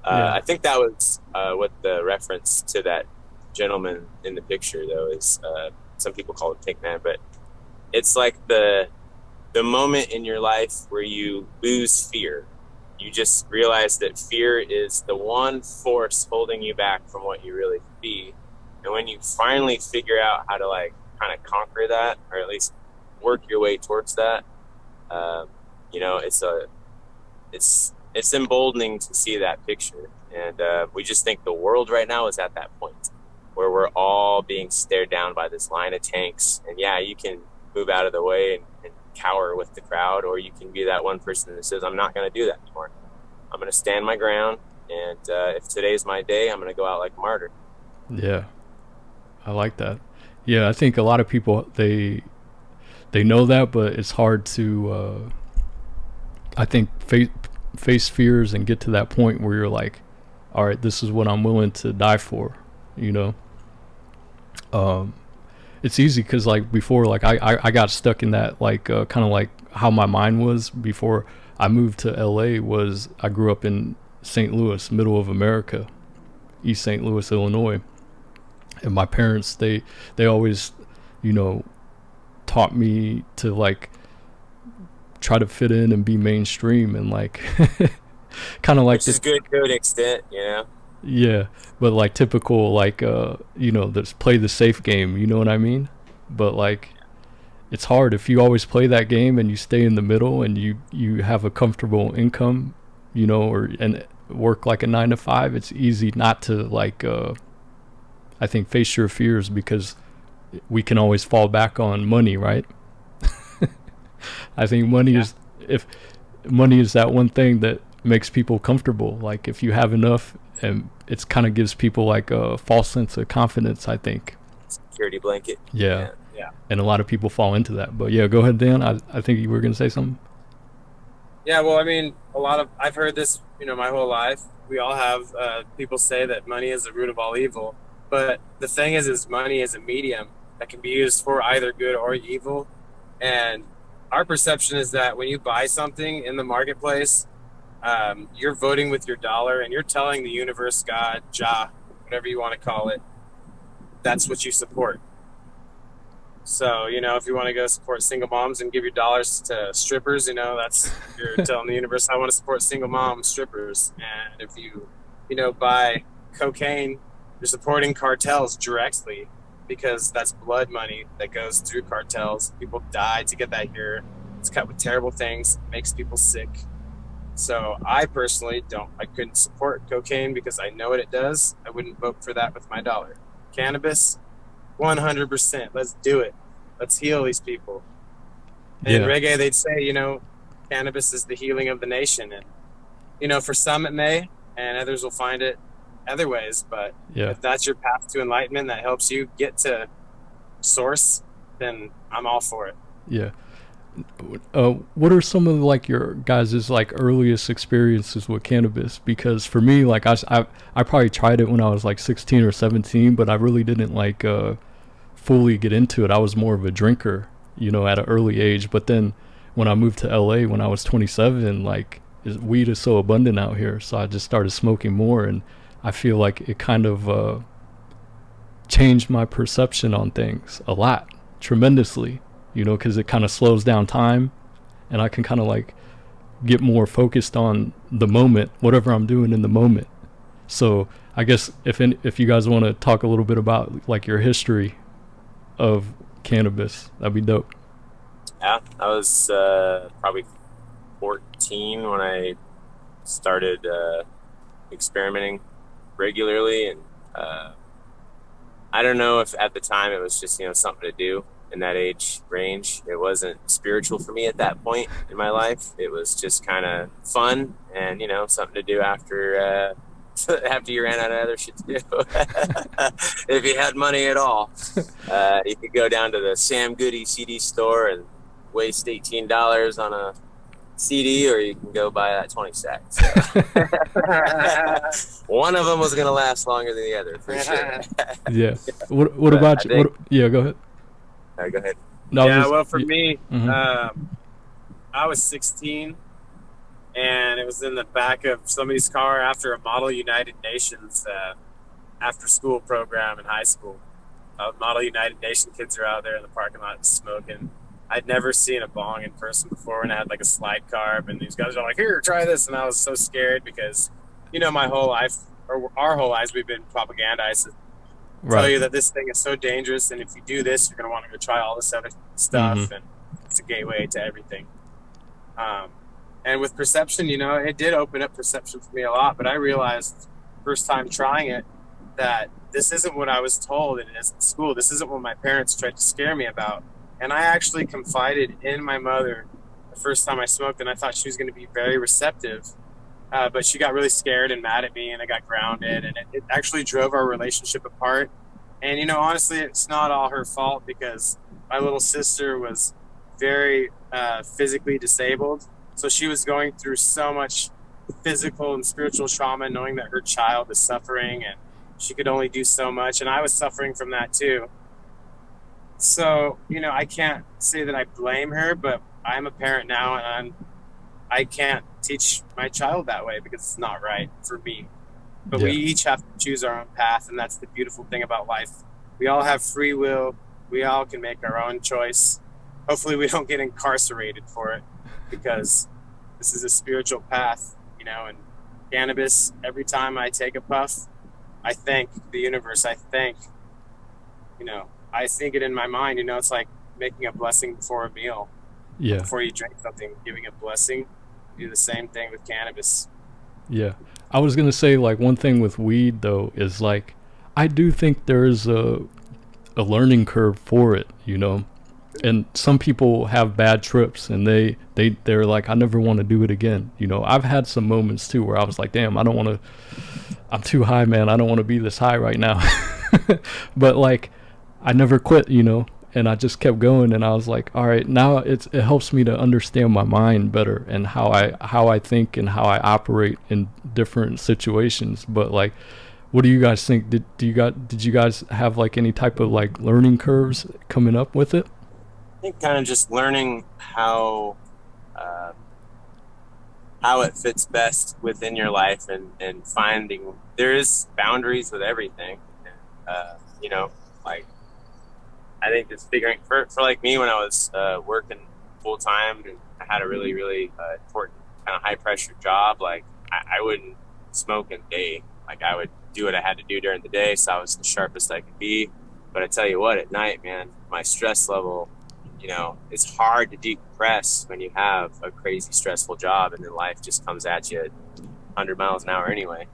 Speaker 2: I think that was what the reference to that gentleman in the picture, though, is. Some people call it Tank Man, but it's like the moment in your life where you lose fear. You just realize that fear is the one force holding you back from what you really could be. And when you finally figure out how to, like, kind of conquer that, or at least work your way towards that, it's emboldening to see that picture. And we just think the world right now is at that point where we're all being stared down by this line of tanks. And yeah, you can move out of the way and cower with the crowd, or you can be that one person that says, I'm not going to do that anymore. I'm going to stand my ground, and if today's my day, I'm going to go out like a martyr.
Speaker 1: Yeah, I like that. Yeah, I think a lot of people, they know that, but it's hard to I think face fears and get to that point where you're like, all right, this is what I'm willing to die for, it's easy because, like, before, like, I got stuck in that, like, kind of like how my mind was before I moved to LA. Was I grew up in St. Louis, middle of America, East St. Louis, Illinois, and my parents, they always, taught me to, like, try to fit in and be mainstream, and, like, kind of like,
Speaker 2: which is good to an extent,
Speaker 1: Yeah, but, like, typical, like, this play the safe game, you know what I mean? But, like, it's hard if you always play that game and you stay in the middle and you have a comfortable income, and work like a 9 to 5. It's easy not to, like, I think, face your fears, because we can always fall back on money, right? I think money is that one thing that makes people comfortable. Like, if you have enough, and it's kind of gives people, like, a false sense of confidence, I think.
Speaker 2: Security blanket.
Speaker 1: Yeah. And a lot of people fall into that. But yeah, go ahead, Dan. I think you were going to say something.
Speaker 4: Yeah, well, I mean, I've heard this, my whole life. We all have people say that money is the root of all evil, but the thing is money is a medium that can be used for either good or evil. And our perception is that when you buy something in the marketplace, you're voting with your dollar and you're telling the universe, God, Jah, whatever you want to call it, that's what you support. So, if you want to go support single moms and give your dollars to strippers, that's, you're telling the universe, I want to support single mom strippers. And if you, buy cocaine, you're supporting cartels directly because that's blood money that goes through cartels. People die to get that here. It's cut with terrible things, makes people sick. So I personally I couldn't support cocaine because I know what it does. I wouldn't vote for that with my dollar. Cannabis, 100%. Let's do it. Let's heal these people. And in reggae, they'd say, cannabis is the healing of the nation. And, for some it may, and others will find it other ways. But if that's your path to enlightenment that helps you get to source, then I'm all for it.
Speaker 1: Yeah. What are some of like your guys' like earliest experiences with cannabis? Because for me, like I probably tried it when I was like 16 or 17, but I really didn't like fully get into it. I was more of a drinker, at an early age. But then when I moved to LA when I was 27, like weed is so abundant out here, so I just started smoking more, and I feel like it kind of changed my perception on things a lot, tremendously. Because it kind of slows down time, and I can kind of like get more focused on the moment, whatever I'm doing in the moment. So I guess if you guys want to talk a little bit about like your history of cannabis, that'd be dope.
Speaker 2: Yeah, I was probably 14 when I started experimenting regularly, and I don't know if at the time it was just something to do. In that age range, it wasn't spiritual for me at that point in my life. It was just kind of fun and something to do after after you ran out of other shit to do. If you had money at all, you could go down to the Sam Goody CD store and waste $18 on a CD, or you can go buy that 20 sack. So. One of them was going to last longer than the other, for sure.
Speaker 1: Yeah. What about you? Yeah, go ahead.
Speaker 2: All right, go ahead.
Speaker 4: No, well, for me, I was 16, and it was in the back of somebody's car after a Model United Nations after-school program in high school. Model United Nation kids are out there in the parking lot smoking. I'd never seen a bong in person before, and I had like a slide carb, and these guys are like, "Here, try this," and I was so scared because, my whole life, or our whole lives, we've been propagandized. Tell you that this thing is so dangerous, and if you do this, you're going to want to go try all this other stuff, and it's a gateway to everything. And with perception, it did open up perception for me a lot, but I realized first time trying it that this isn't what I was told it is in school. This isn't what my parents tried to scare me about. And I actually confided in my mother the first time I smoked, and I thought she was going to be very receptive. But she got really scared and mad at me, and I got grounded, and it actually drove our relationship apart. And, honestly, it's not all her fault because my little sister was very physically disabled. So she was going through so much physical and spiritual trauma, knowing that her child is suffering, and she could only do so much. And I was suffering from that too. So, I can't say that I blame her, but I'm a parent now, and I can't teach my child that way because it's not right for me. But we each have to choose our own path, and that's the beautiful thing about life. We all have free will. We all can make our own choice. Hopefully we don't get incarcerated for it, because this is a spiritual path, and cannabis, every time I take a puff, I thank the universe. I think it in my mind, it's like making a blessing before a meal.
Speaker 1: Yeah.
Speaker 4: Before you drink something, giving a blessing. Do the same thing with cannabis.
Speaker 1: Yeah. I was going to say, like, one thing with weed, though, is, like, I do think there's a learning curve for it, And some people have bad trips, and they're like, I never want to do it again. I've had some moments, too, where I was like, damn, I'm too high, man. I don't want to be this high right now. But, like, I never quit, and I just kept going, and I was like, all right, now it helps me to understand my mind better and how I think and how I operate in different situations. But like, what do you guys think? Did you guys have like any type of like learning curves coming up with it?
Speaker 3: I think kind of just learning how it fits best within your life, and finding there is boundaries with everything. You know, like I think just figuring for like me when I was working full time and I had a really important kind of high pressure job. Like I wouldn't smoke in the day. Like I would do what I had to do during the day, so I was the sharpest I could be. But I tell you what, at night, man, my stress level, you know, it's hard to decompress when you have a crazy stressful job, and then life just comes at you at 100 miles an hour anyway.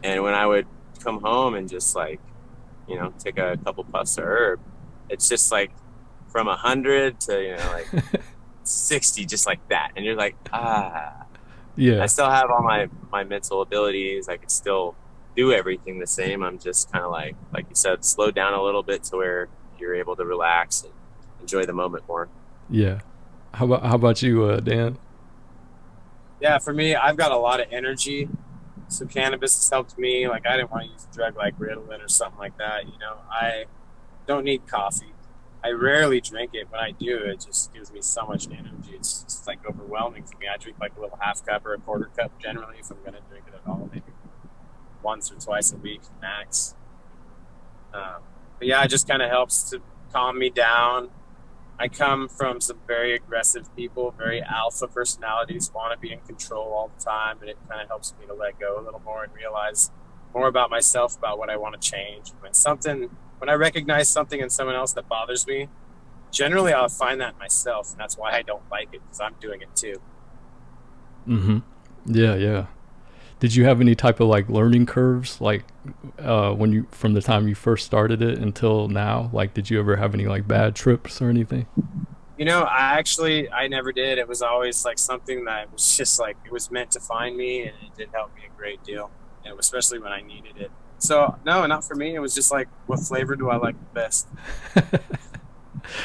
Speaker 3: And when I would come home and just like, you know, take a couple puffs of herb, it's just like from 100 to, you know, like 60, just like that. And you're like,
Speaker 1: Yeah.
Speaker 3: I still have all my mental abilities. I could still do everything the same. I'm just kind of like you said, slow down a little bit to where you're able to relax and enjoy the moment more.
Speaker 1: Yeah. How about you, Dan?
Speaker 4: Yeah, for me, I've got a lot of energy, so cannabis has helped me. Like, I didn't want to use a drug like Ritalin or something like that. You know, I don't need coffee. I rarely drink it. When I do, it just gives me so much energy. It's just like overwhelming for me. I drink like a little half cup or a quarter cup generally if I'm going to drink it at all, maybe once or twice a week max. But yeah, it just kind of helps to calm me down. I come from some very aggressive people, very alpha personalities, want to be in control all the time, and it kind of helps me to let go a little more and realize more about myself, about what I want to change. When I recognize something in someone else that bothers me, generally I'll find that in myself, and that's why I don't like it, because I'm doing it too.
Speaker 1: Mm-hmm. Yeah. Did you have any type of like learning curves, like when you from the time you first started it until now? Like, did you ever have any like bad trips or anything?
Speaker 4: You know, I never did. It was always like something that was just like, it was meant to find me, and it did help me a great deal, and especially when I needed it. So no, not for me. It was just like, what flavor do I like the best?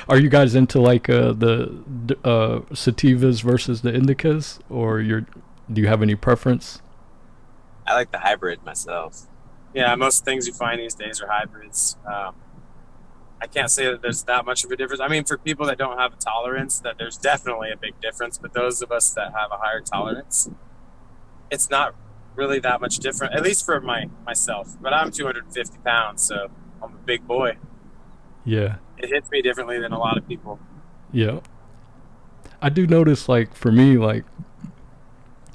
Speaker 1: Are you guys into like the sativas versus the indicas, or do you have any preference?
Speaker 3: I like the hybrid myself.
Speaker 4: Yeah, most things you find these days are hybrids. I can't say that there's that much of a difference. I mean, for people that don't have a tolerance, that there's definitely a big difference. But those of us that have a higher tolerance, it's not really that much different, at least for myself. But I'm 250 pounds, so I'm a big boy.
Speaker 1: Yeah.
Speaker 4: It hits me differently than a lot of people.
Speaker 1: Yeah. I do notice, like, for me, like,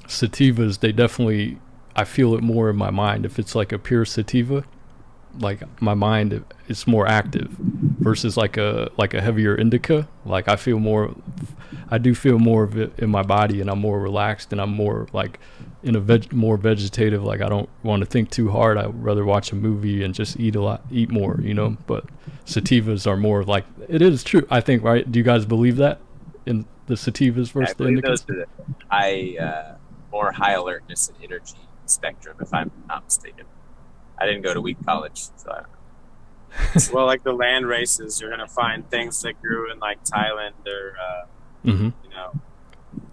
Speaker 1: sativas, they definitely, I feel it more in my mind. If it's like a pure sativa, like my mind is more active versus like a heavier indica. Like I do feel more of it in my body, and I'm more relaxed, and I'm more like in a more vegetative. Like I don't want to think too hard. I'd rather watch a movie and just eat more, you know. But sativas are more like, it is true, I think, right? Do you guys believe that in the sativas versus the indicas?
Speaker 3: More high alertness and energy spectrum, if I'm not mistaken. I didn't go to weed college, so I don't know.
Speaker 4: Well, like the land races, you're gonna find things that grew in like Thailand or
Speaker 1: Mm-hmm.
Speaker 4: you know,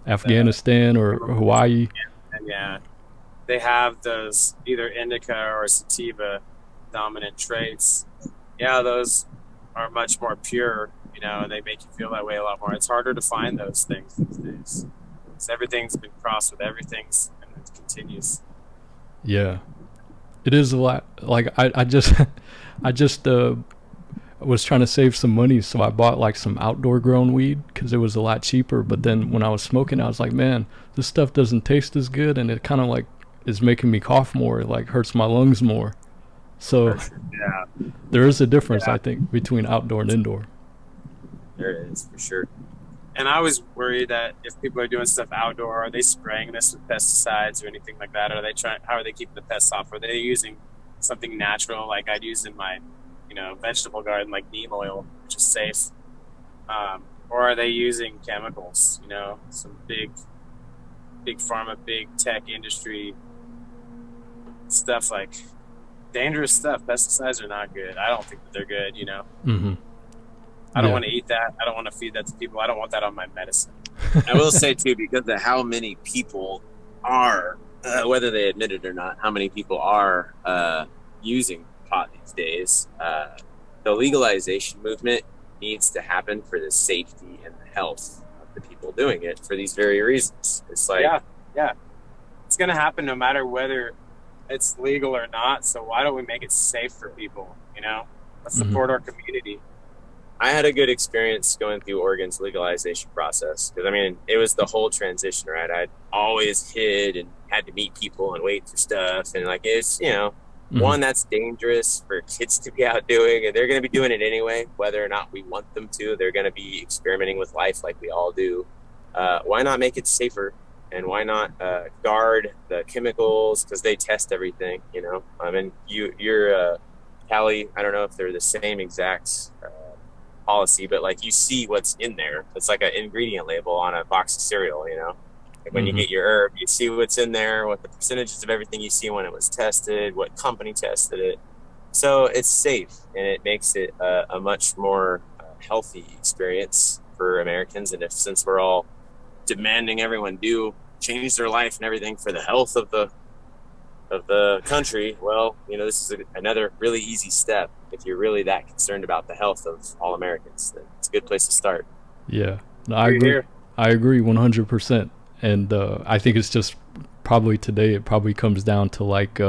Speaker 1: Afghanistan or Hawaii.
Speaker 4: And yeah, they have those either indica or sativa dominant traits. Yeah, those are much more pure, you know, and they make you feel that way a lot more. It's harder to find those things these days. So everything's been crossed with everything's, and it continues.
Speaker 1: Yeah, it is a lot. Like I just was trying to save some money, so I bought like some outdoor grown weed because it was a lot cheaper. But then when I was smoking, I was like, man, this stuff doesn't taste as good, and it kind of like is making me cough more. It like hurts my lungs more. So
Speaker 4: Yeah,
Speaker 1: there is a difference, I think, between outdoor and indoor.
Speaker 3: There it is, for sure.
Speaker 4: and I was worried that if people are doing stuff outdoor, are they spraying this with pesticides or anything like that? Are they how are they keeping the pests off? Are they using something natural like I'd use in my, you know, vegetable garden, like neem oil, which is safe? Or are they using chemicals, you know, some big pharma, big tech industry stuff, like dangerous stuff. Pesticides are not good. I don't think that they're good, you know.
Speaker 1: Mm-hmm.
Speaker 4: I don't want to eat that. I don't want to feed that to people. I don't want that on my medicine.
Speaker 3: I will say too, because of how many people are, whether they admit it or not, how many people are using pot these days. The legalization movement needs to happen for the safety and the health of the people doing it for these very reasons. It's like,
Speaker 4: yeah, it's gonna happen no matter whether it's legal or not. So why don't we make it safe for people? You know, let's support our community.
Speaker 3: I had a good experience going through Oregon's legalization process because, I mean, it was the whole transition, right? I'd always hid and had to meet people and wait for stuff. And, like, it's, you know, one, that's dangerous for kids to be out doing, and they're going to be doing it anyway, whether or not we want them to. They're going to be experimenting with life like we all do. Why not make it safer? And why not guard the chemicals? Because they test everything, you know? I mean, you're Cali, I don't know if they're the same exact policy, but like you see what's in there. It's like an ingredient label on a box of cereal, you know, like when you get your herb, you see what's in there, what the percentages of everything you see when it was tested, what company tested it. So it's safe, and it makes it a much more healthy experience for Americans. And since we're all demanding everyone do change their life and everything for the health of the country, well, you know, this is another really easy step. If you're really that concerned about the health of all Americans, then it's a good place to start.
Speaker 1: Yeah, no, I agree. I agree 100%. And I think it's just probably today it probably comes down to like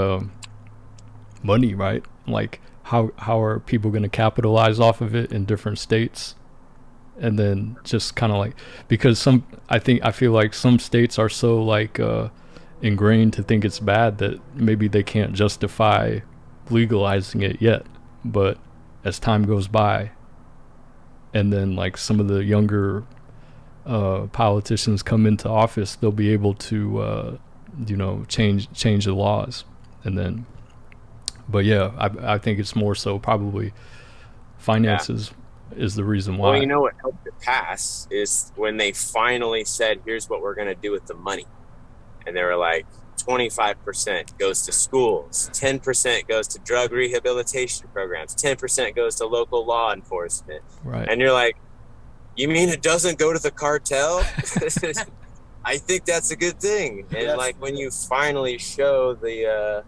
Speaker 1: money, right? Like how are people going to capitalize off of it in different states? And then just kind of like, because I feel like some states are so like ingrained to think it's bad that maybe they can't justify legalizing it yet. But as time goes by, and then like some of the younger politicians come into office, they'll be able to you know, change the laws. And then, but yeah, I think it's more so probably finances is the reason why.
Speaker 3: Well, you know what helped it pass is when they finally said, here's what we're going to do with the money. And they were like, 25% goes to schools, 10% goes to drug rehabilitation programs, 10% goes to local law enforcement.
Speaker 1: Right.
Speaker 3: And you're like, you mean it doesn't go to the cartel? I think that's a good thing. And like when you finally show the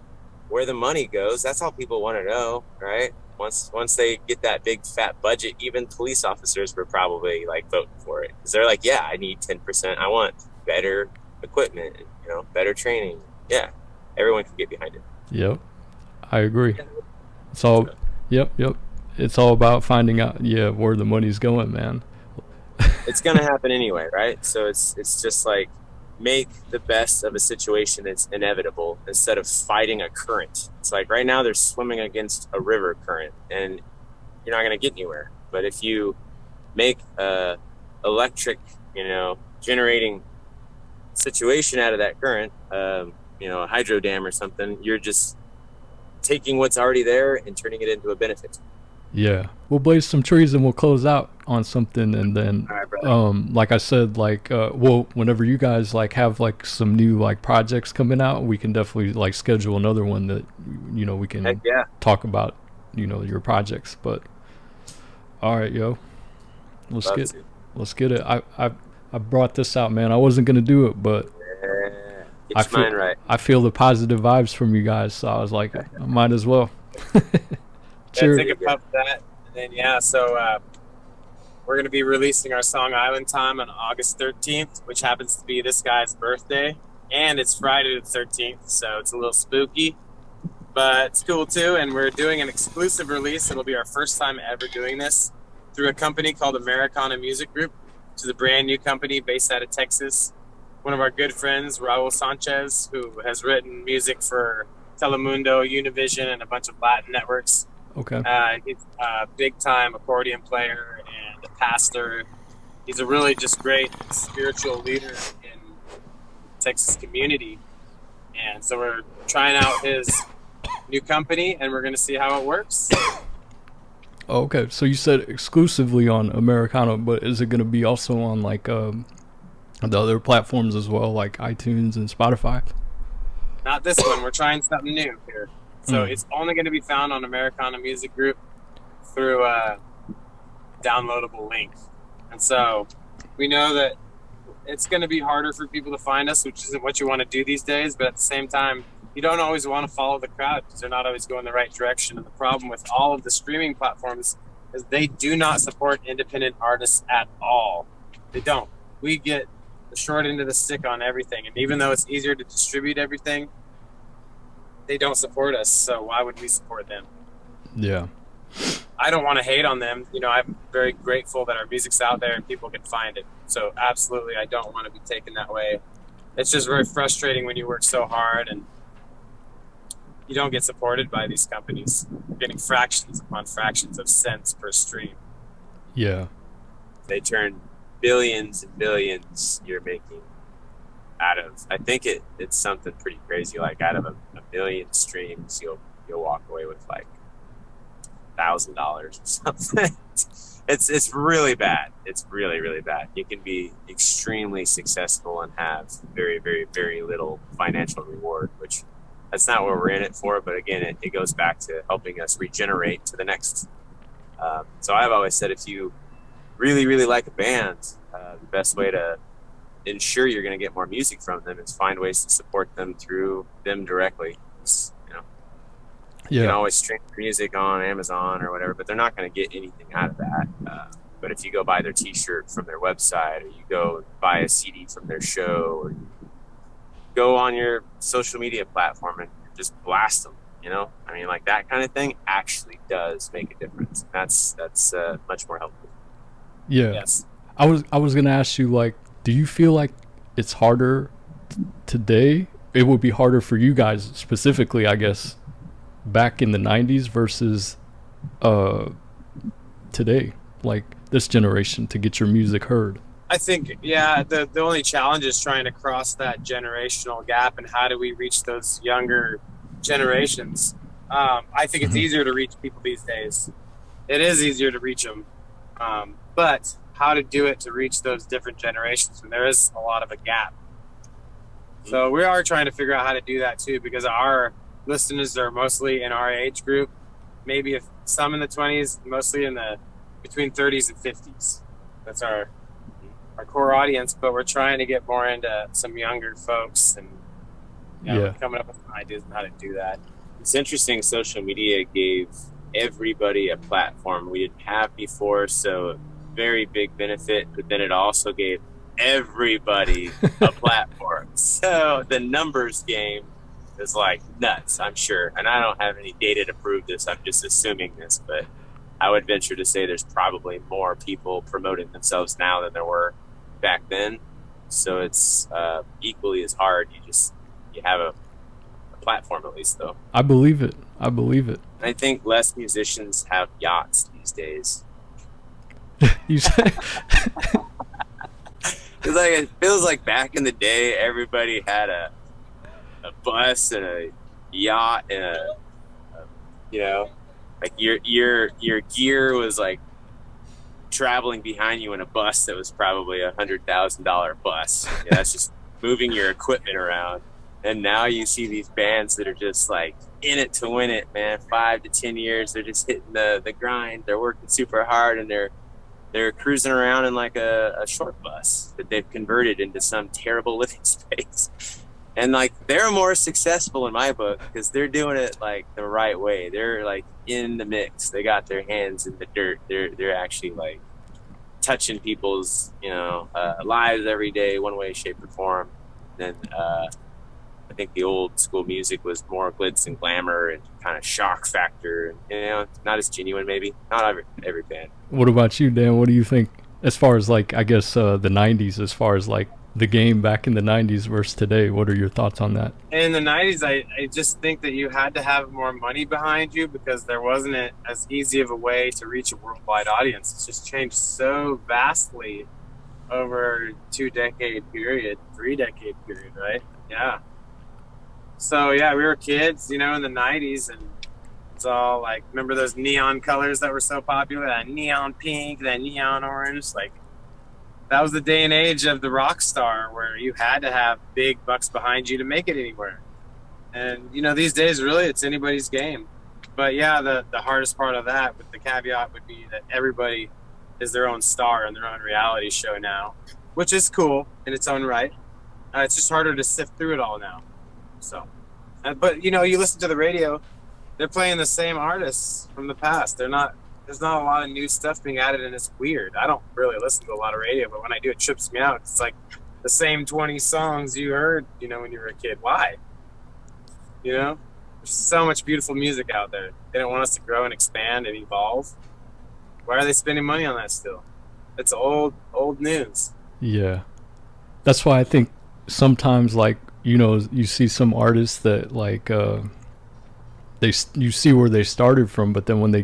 Speaker 3: where the money goes, that's all people want to know, right? Once they get that big fat budget, even police officers were probably like voting for it because they're like, yeah, I need 10%. I want better equipment, you know, better training. Yeah, everyone can get behind it.
Speaker 1: Yep, I agree. It's all yep. It's all about finding out where the money's going, man.
Speaker 3: It's gonna happen anyway, right? So it's just like make the best of a situation that's inevitable instead of fighting a current. It's like right now they're swimming against a river current and you're not gonna get anywhere. But if you make a electric, you know, generating situation out of that current, you know, a hydro dam or something, you're just taking what's already there and turning it into a benefit.
Speaker 1: Yeah, we'll blaze some trees and we'll close out on something, and then like I said, like well, whenever you guys like have like some new like projects coming out, we can definitely like schedule another one that, you know, we can talk about, you know, your projects. But all right, yo, let's get it. I brought this out, man. I wasn't gonna do it, but I feel the positive vibes from you guys, so I was like, I might as well.
Speaker 4: Cheers. Take a puff of that, and then so we're going to be releasing our song Island Time on August 13th, which happens to be this guy's birthday, and it's Friday the 13th, so it's a little spooky, but it's cool too. And we're doing an exclusive release. It'll be our first time ever doing this through a company called Americana Music Group, which is a brand new company based out of Texas. One of our good friends, Raul Sanchez, who has written music for Telemundo, Univision, and a bunch of Latin networks.
Speaker 1: Okay.
Speaker 4: He's a big-time accordion player and a pastor. He's a really just great spiritual leader in the Texas community. And so we're trying out his new company, and we're going to see how it works.
Speaker 1: Oh, okay. So you said exclusively on Americana, but is it going to be also on like the other platforms as well, like iTunes and Spotify?
Speaker 4: Not this one. We're trying something new here. So it's only going to be found on Americana Music Group through downloadable link. And so we know that it's going to be harder for people to find us, which isn't what you want to do these days. But at the same time, you don't always want to follow the crowd because they're not always going the right direction. And the problem with all of the streaming platforms is they do not support independent artists at all. They don't. We get the short end of the stick on everything. And even though it's easier to distribute everything, they don't support us. So why would we support them?
Speaker 1: Yeah.
Speaker 4: I don't want to hate on them. You know, I'm very grateful that our music's out there and people can find it. So absolutely, I don't want to be taken that way. It's just very frustrating when you work so hard and you don't get supported by these companies. You're getting fractions upon fractions of cents per stream.
Speaker 1: Yeah.
Speaker 2: They turn billions and billions you're making out of, I think it's something pretty crazy, like out of a million streams you'll walk away with like $1,000 or something. It's really bad. It's really, really bad. You can be extremely successful and have very, very, very little financial reward, which that's not what we're in it for. But again, it goes back to helping us regenerate to the next. So I've always said, if you really, really like a band, the best way to ensure you're going to get more music from them is find ways to support them through them directly. You can always stream music on Amazon or whatever, but they're not going to get anything out of that. But if you go buy their T-shirt from their website, or you go buy a CD from their show, or you go on your social media platform and just blast them, you know, I mean, like that kind of thing actually does make a difference. That's much more helpful.
Speaker 1: Yeah.
Speaker 4: Yes.
Speaker 1: I was going to ask you, like, do you feel like it's harder today? It would be harder for you guys specifically, I guess, back in the 90s versus today, like this generation, to get your music heard?
Speaker 4: I think, yeah, the only challenge is trying to cross that generational gap, and how do we reach those younger generations? I think it's easier to reach people these days. It is easier to reach them, but how to do it to reach those different generations when there is a lot of a gap. So we are trying to figure out how to do that too, because our listeners are mostly in our age group, maybe if some in the 20s, mostly in the between 30s and 50s. That's our core audience, but we're trying to get more into some younger folks, and we're coming up with some ideas on how to do that.
Speaker 2: It's interesting, social media gave everybody a platform we didn't have before, so very big benefit, but then it also gave everybody a platform. So the numbers game is like nuts, I'm sure. And I don't have any data to prove this. I'm just assuming this, but I would venture to say there's probably more people promoting themselves now than there were back then. So it's equally as hard. You have a platform, at least, though.
Speaker 1: I believe it.
Speaker 2: I think less musicians have yachts these days.
Speaker 1: You say?
Speaker 2: It's like, it feels like back in the day, everybody had a bus and a yacht and a you know, like your gear was like traveling behind you in a bus that was probably $100,000 bus. Yeah, that's just moving your equipment around. And now you see these bands that are just like in it to win it, man. 5 to 10 years, they're just hitting the grind. They're working super hard, and they're cruising around in like a short bus that they've converted into some terrible living space. And like, they're more successful in my book because they're doing it like the right way. They're like in the mix. They got their hands in the dirt. They're actually like touching people's, lives every day, one way, shape, or form. Then I think the old school music was more glitz and glamour and kind of shock factor, and not as genuine, maybe. Not every band.
Speaker 1: What about you, Dan? What do you think as far as like, I guess the 90s, as far as like the game back in the 90s versus today? What are your thoughts on that?
Speaker 4: In the 90s, I just think that you had to have more money behind you because there wasn't as easy of a way to reach a worldwide audience. It's just changed so vastly over 2-decade period, 3-decade period, right? Yeah. So yeah, we were kids, in the 90s, and it's all like, remember those neon colors that were so popular? That neon pink, that neon orange, like that was the day and age of the rock star where you had to have big bucks behind you to make it anywhere. And these days, really, it's anybody's game. But yeah, the hardest part of that, with the caveat, would be that everybody is their own star in their own reality show now, which is cool in its own right. It's just harder to sift through it all now. So, but you know, you listen to the radio, they're playing the same artists from the past. There's not a lot of new stuff being added, and it's weird. I don't really listen to a lot of radio, but when I do, it trips me out. It's like the same 20 songs you heard, you know, when you were a kid. Why? You know, there's so much beautiful music out there. They don't want us to grow and expand and evolve. Why are they spending money on that still? It's old news.
Speaker 1: Yeah, that's why I think sometimes, like, you know, you see some artists that like you see where they started from, but then when they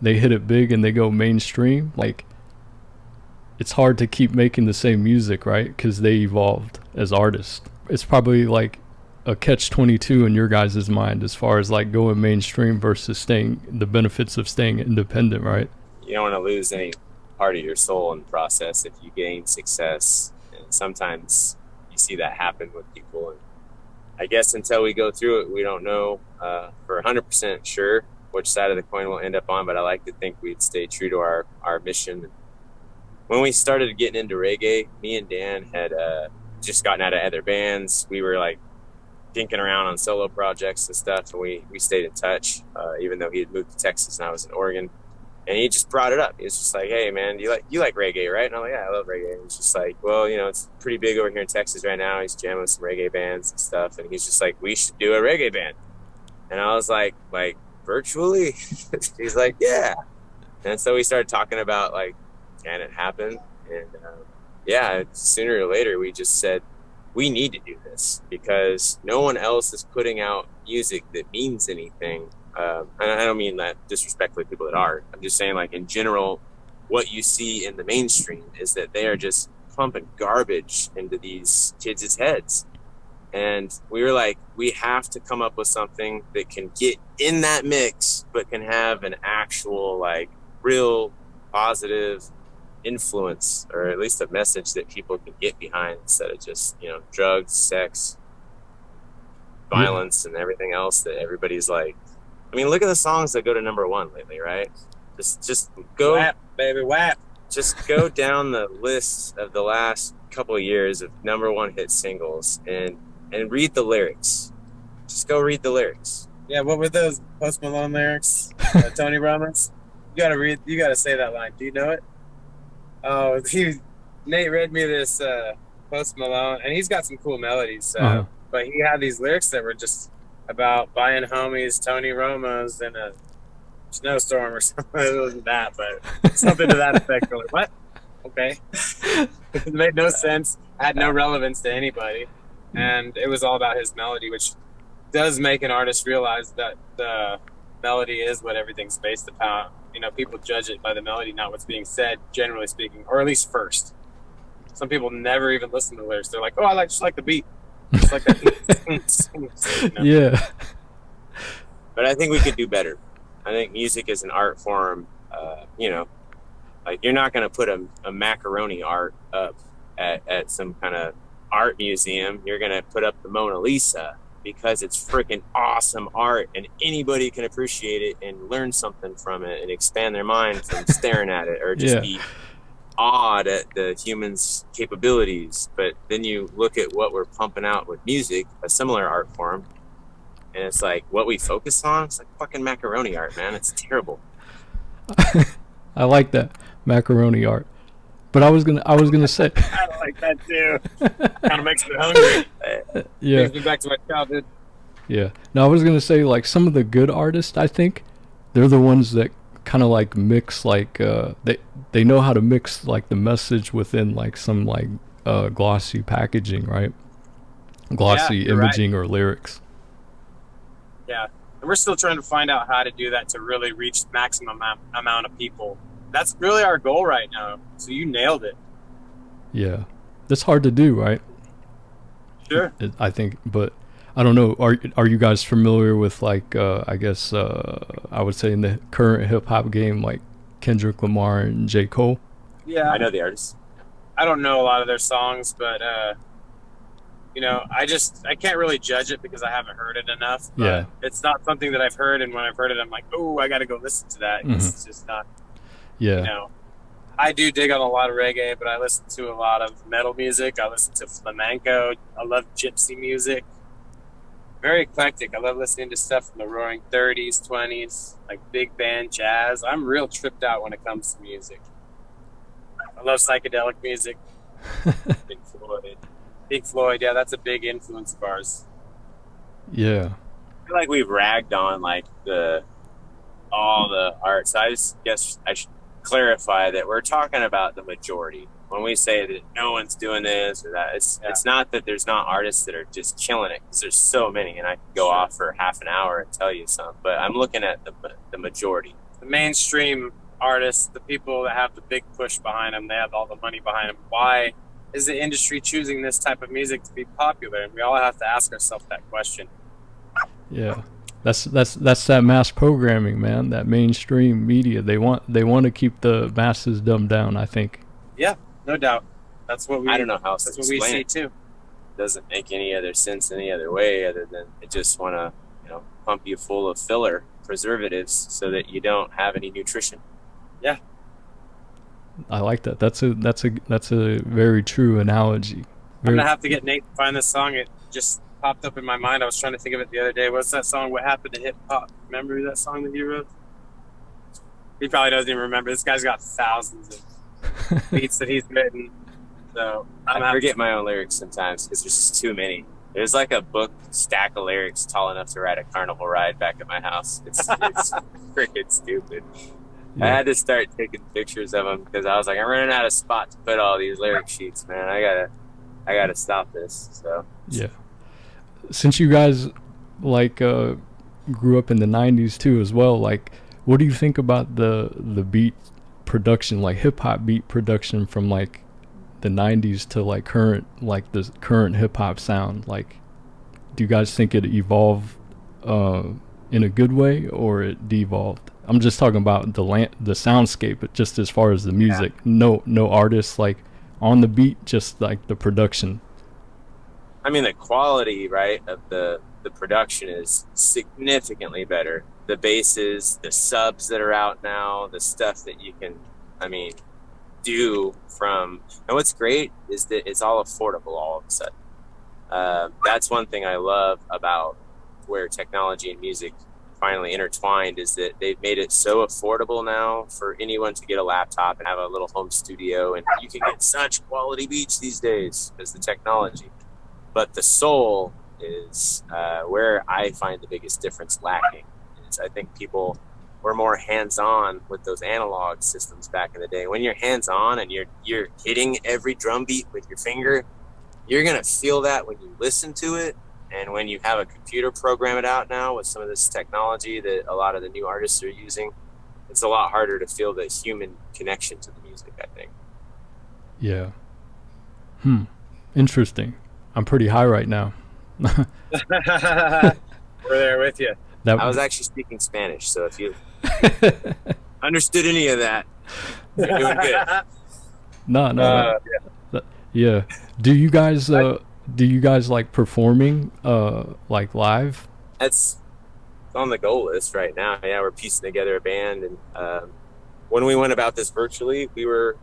Speaker 1: they hit it big and they go mainstream, like it's hard to keep making the same music, right? Because they evolved as artists. It's probably like a catch-22 in your guys' mind as far as like going mainstream versus the benefits of staying independent, right?
Speaker 2: You don't want to lose any part of your soul in the process if you gain success, and sometimes you see that happen with people, and I guess until we go through it, we don't know for 100% sure which side of the coin we'll end up on, but I like to think we'd stay true to our mission. When we started getting into reggae, me and Dan had just gotten out of other bands. We were like dinking around on solo projects and stuff, and we stayed in touch, even though he had moved to Texas and I was in Oregon. And he just brought it up. He was just like, "Hey, man, you like reggae, right?" And I'm like, "Yeah, I love reggae." And he's just like, "Well, you know, it's pretty big over here in Texas right now." He's jamming with some reggae bands and stuff. And he's just like, "We should do a reggae band." And I was like virtually? He's like, "Yeah." And so we started talking about, like, can it happen? And yeah, sooner or later, we just said, we need to do this because no one else is putting out music that means anything. And I don't mean that disrespectfully, people that are. I'm just saying, like, in general, what you see in the mainstream is that they are just pumping garbage into these kids' heads. And we were like, we have to come up with something that can get in that mix, but can have an actual, like, real positive influence, or at least a message that people can get behind instead of just, you know, drugs, sex, violence, and everything else that everybody's like. I mean, look at the songs that go to #1 lately, right? Just go,
Speaker 4: WAP, baby, WAP.
Speaker 2: Just go down the list of the last couple of years of #1 hit singles and read the lyrics. Just go read the lyrics.
Speaker 4: Yeah, what were those Post Malone lyrics? Tony Ramos? You gotta say that line. Do you know it? Oh, Nate read me this Post Malone, and he's got some cool melodies. But he had these lyrics that were just about buying homies Tony Romo's in a snowstorm or something. It wasn't that, but something to that effect. We're like, what? Okay. It made no sense. Had no relevance to anybody. And it was all about his melody, which does make an artist realize that the melody is what everything's based upon. You know, people judge it by the melody, not what's being said, generally speaking, or at least first. Some people never even listen to the lyrics. They're like, oh, I just like the beat. It's like that. You know?
Speaker 1: Yeah.
Speaker 2: But I think we could do better. I think music is an art form. You know, like, you're not going to put a macaroni art up at some kind of art museum. You're going to put up the Mona Lisa because it's freaking awesome art, and anybody can appreciate it and learn something from it and expand their mind from staring at it, or just be awed at the human's capabilities. But then you look at what we're pumping out with music, a similar art form, and it's like, what we focus on, it's like fucking macaroni art, man. It's terrible.
Speaker 1: I like that macaroni art, but I was gonna say
Speaker 4: I like that too. Kind of makes me hungry.
Speaker 1: Yeah,
Speaker 4: brings me back to my childhood.
Speaker 1: Yeah. Now I was gonna say, like, some of the good artists, I think they're the ones that kind of like mix, like they know how to mix, like, the message within, like, some, like, glossy packaging, right? Glossy imaging, right, or lyrics.
Speaker 4: Yeah, and we're still trying to find out how to do that to really reach maximum amount of people. That's really our goal right now. So you nailed it.
Speaker 1: Yeah, that's hard to do, right?
Speaker 4: Sure.
Speaker 1: I think, but I don't know. Are you guys familiar with, like, I guess I would say in the current hip hop game, like Kendrick Lamar and J. Cole?
Speaker 4: Yeah,
Speaker 2: I know the artists.
Speaker 4: I don't know a lot of their songs, but you know, I can't really judge it because I haven't heard it enough. But
Speaker 1: yeah,
Speaker 4: it's not something that I've heard, and when I've heard it, I'm like, oh, I got to go listen to that.
Speaker 1: Mm-hmm.
Speaker 4: It's just not.
Speaker 1: Yeah.
Speaker 4: You know, I do dig on a lot of reggae, but I listen to a lot of metal music. I listen to flamenco. I love gypsy music. Very eclectic. I love listening to stuff from the Roaring 30s, 20s, like big band jazz. I'm real tripped out when it comes to music. I love psychedelic music.
Speaker 2: Pink Floyd.
Speaker 4: Pink Floyd, yeah, that's a big influence of ours.
Speaker 1: Yeah.
Speaker 2: I feel like we've ragged on like all the art. So I just guess I should clarify that we're talking about the majority. When we say that no one's doing this or that, it's not that there's not artists that are just killing it, because there's so many, and I could go off for half an hour and tell you some. But I'm looking at the majority.
Speaker 4: The mainstream artists, the people that have the big push behind them, they have all the money behind them. Why is the industry choosing this type of music to be popular? And we all have to ask ourselves that question.
Speaker 1: Yeah. That's that mass programming, man. That mainstream media. They want to keep the masses dumbed down, I think.
Speaker 4: Yeah, no doubt. That's what we.
Speaker 2: I don't know how else
Speaker 4: That's
Speaker 2: to
Speaker 4: what we
Speaker 2: explain
Speaker 4: see
Speaker 2: it.
Speaker 4: too.
Speaker 2: Doesn't make any other sense any other way other than they just want to, pump you full of filler preservatives so that you don't have any nutrition.
Speaker 4: Yeah.
Speaker 1: I like that. That's a very true analogy.
Speaker 4: I'm gonna have to get Nate to find this song. It just popped up in my mind. I was trying to think of it the other day. What's that song? What Happened to Hip Hop? Remember that song that he wrote? He probably doesn't even remember. This guy's got thousands of beats that he's written. So
Speaker 2: I forget my own lyrics sometimes because there's just too many. There's like a book stack of lyrics tall enough to ride a carnival ride back at my house. It's freaking stupid.
Speaker 1: Yeah.
Speaker 2: I had to start taking pictures of them because I was like, I'm running out of spot to put all these lyric sheets, man. I gotta stop this. So
Speaker 1: yeah. Since you guys grew up in the 90s too as well, like what do you think about the beat production, like hip hop beat production from like the 90s to like the current hip hop sound? Like, do you guys think it evolved in a good way or it devolved? I'm just talking about the soundscape, but just as far as the music, no artists like on the beat, just like the production.
Speaker 2: I mean, the quality, right, of the production is significantly better. The basses, the subs that are out now, the stuff that you can, do from, and what's great is that it's all affordable all of a sudden. That's one thing I love about where technology and music finally intertwined, is that they've made it so affordable now for anyone to get a laptop and have a little home studio, and you can get such quality beats these days because the technology. But the soul is where I find the biggest difference lacking. I think people were more hands-on with those analog systems back in the day. When you're hands-on and you're hitting every drum beat with your finger, you're gonna feel that when you listen to it. And when you have a computer program it out now with some of this technology that a lot of the new artists are using, it's a lot harder to feel the human connection to the music, I think.
Speaker 1: Yeah. Interesting. I'm pretty high right now.
Speaker 4: We're there with you.
Speaker 2: I was actually speaking Spanish, so if you understood any of that, you're doing good.
Speaker 1: No. Yeah. Do you guys like performing like live?
Speaker 2: That's on the goal list right now. Yeah, we're piecing together a band, and when we went about this virtually, we were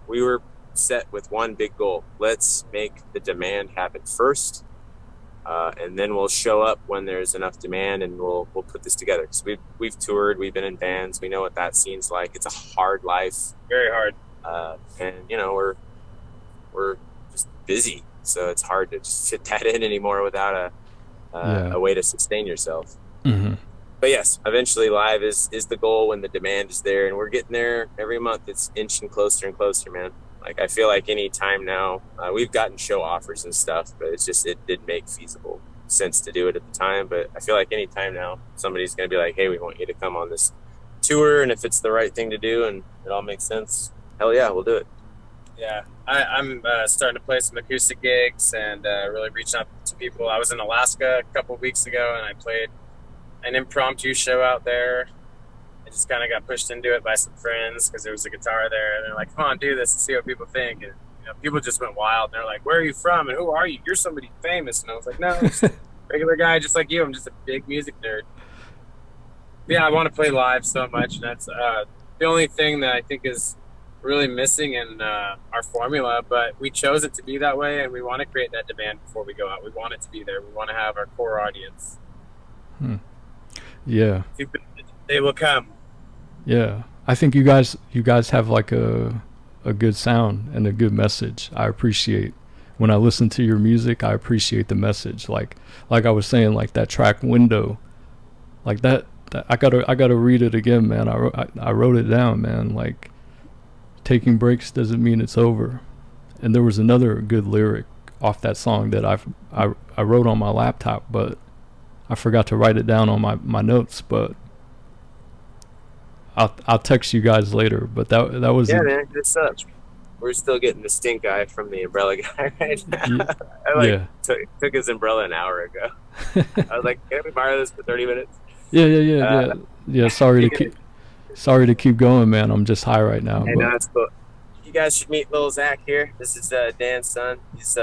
Speaker 2: set with one big goal. Let's make the demand happen first. And then we'll show up when there's enough demand, and we'll put this together. Because we've toured, we've been in bands, we know what that scene's like. It's a hard life,
Speaker 4: very hard,
Speaker 2: and we're just busy, so it's hard to just fit that in anymore without a way to sustain yourself.
Speaker 1: Mm-hmm.
Speaker 2: But yes, eventually live is the goal when the demand is there, and we're getting there every month. It's inching closer and closer, man. Like, I feel like any time now, we've gotten show offers and stuff, but it didn't make feasible sense to do it at the time. But I feel like any time now, somebody's going to be like, hey, we want you to come on this tour. And if it's the right thing to do and it all makes sense, hell yeah, we'll do it.
Speaker 4: Yeah, I'm starting to play some acoustic gigs and really reaching out to people. I was in Alaska a couple of weeks ago, and I played an impromptu show out there. I just kind of got pushed into it by some friends because there was a guitar there, and they're like, come on, do this and see what people think. And people just went wild, and they're like, where are you from and who are you? You're somebody famous. And I was like, no, I'm just a regular guy just like you. I'm just a big music nerd. Yeah, I want to play live so much, and that's the only thing that I think is really missing in our formula, but we chose it to be that way, and we want to create that demand before we go out. We want it to be there. We want to have our core audience.
Speaker 1: Yeah.
Speaker 4: They will come.
Speaker 1: Yeah. I think you guys have like a good sound and a good message. I appreciate when I listen to your music, I appreciate the message. Like I was saying, like that track Window, like that I gotta read it again, man. I wrote it down, man. Like, taking breaks doesn't mean it's over. And there was another good lyric off that song that I wrote on my laptop, but I forgot to write it down on my notes. But I'll text you guys later. But that was
Speaker 2: man. This sucks. We're still getting the stink eye from the umbrella guy right now. I took his umbrella an hour ago. I was like, "Can we borrow this for 30 minutes?"
Speaker 1: Yeah. Sorry to keep going, man. I'm just high right now.
Speaker 2: Hey, no, that's cool. You guys should meet little Zach here. This is Dan's son. He's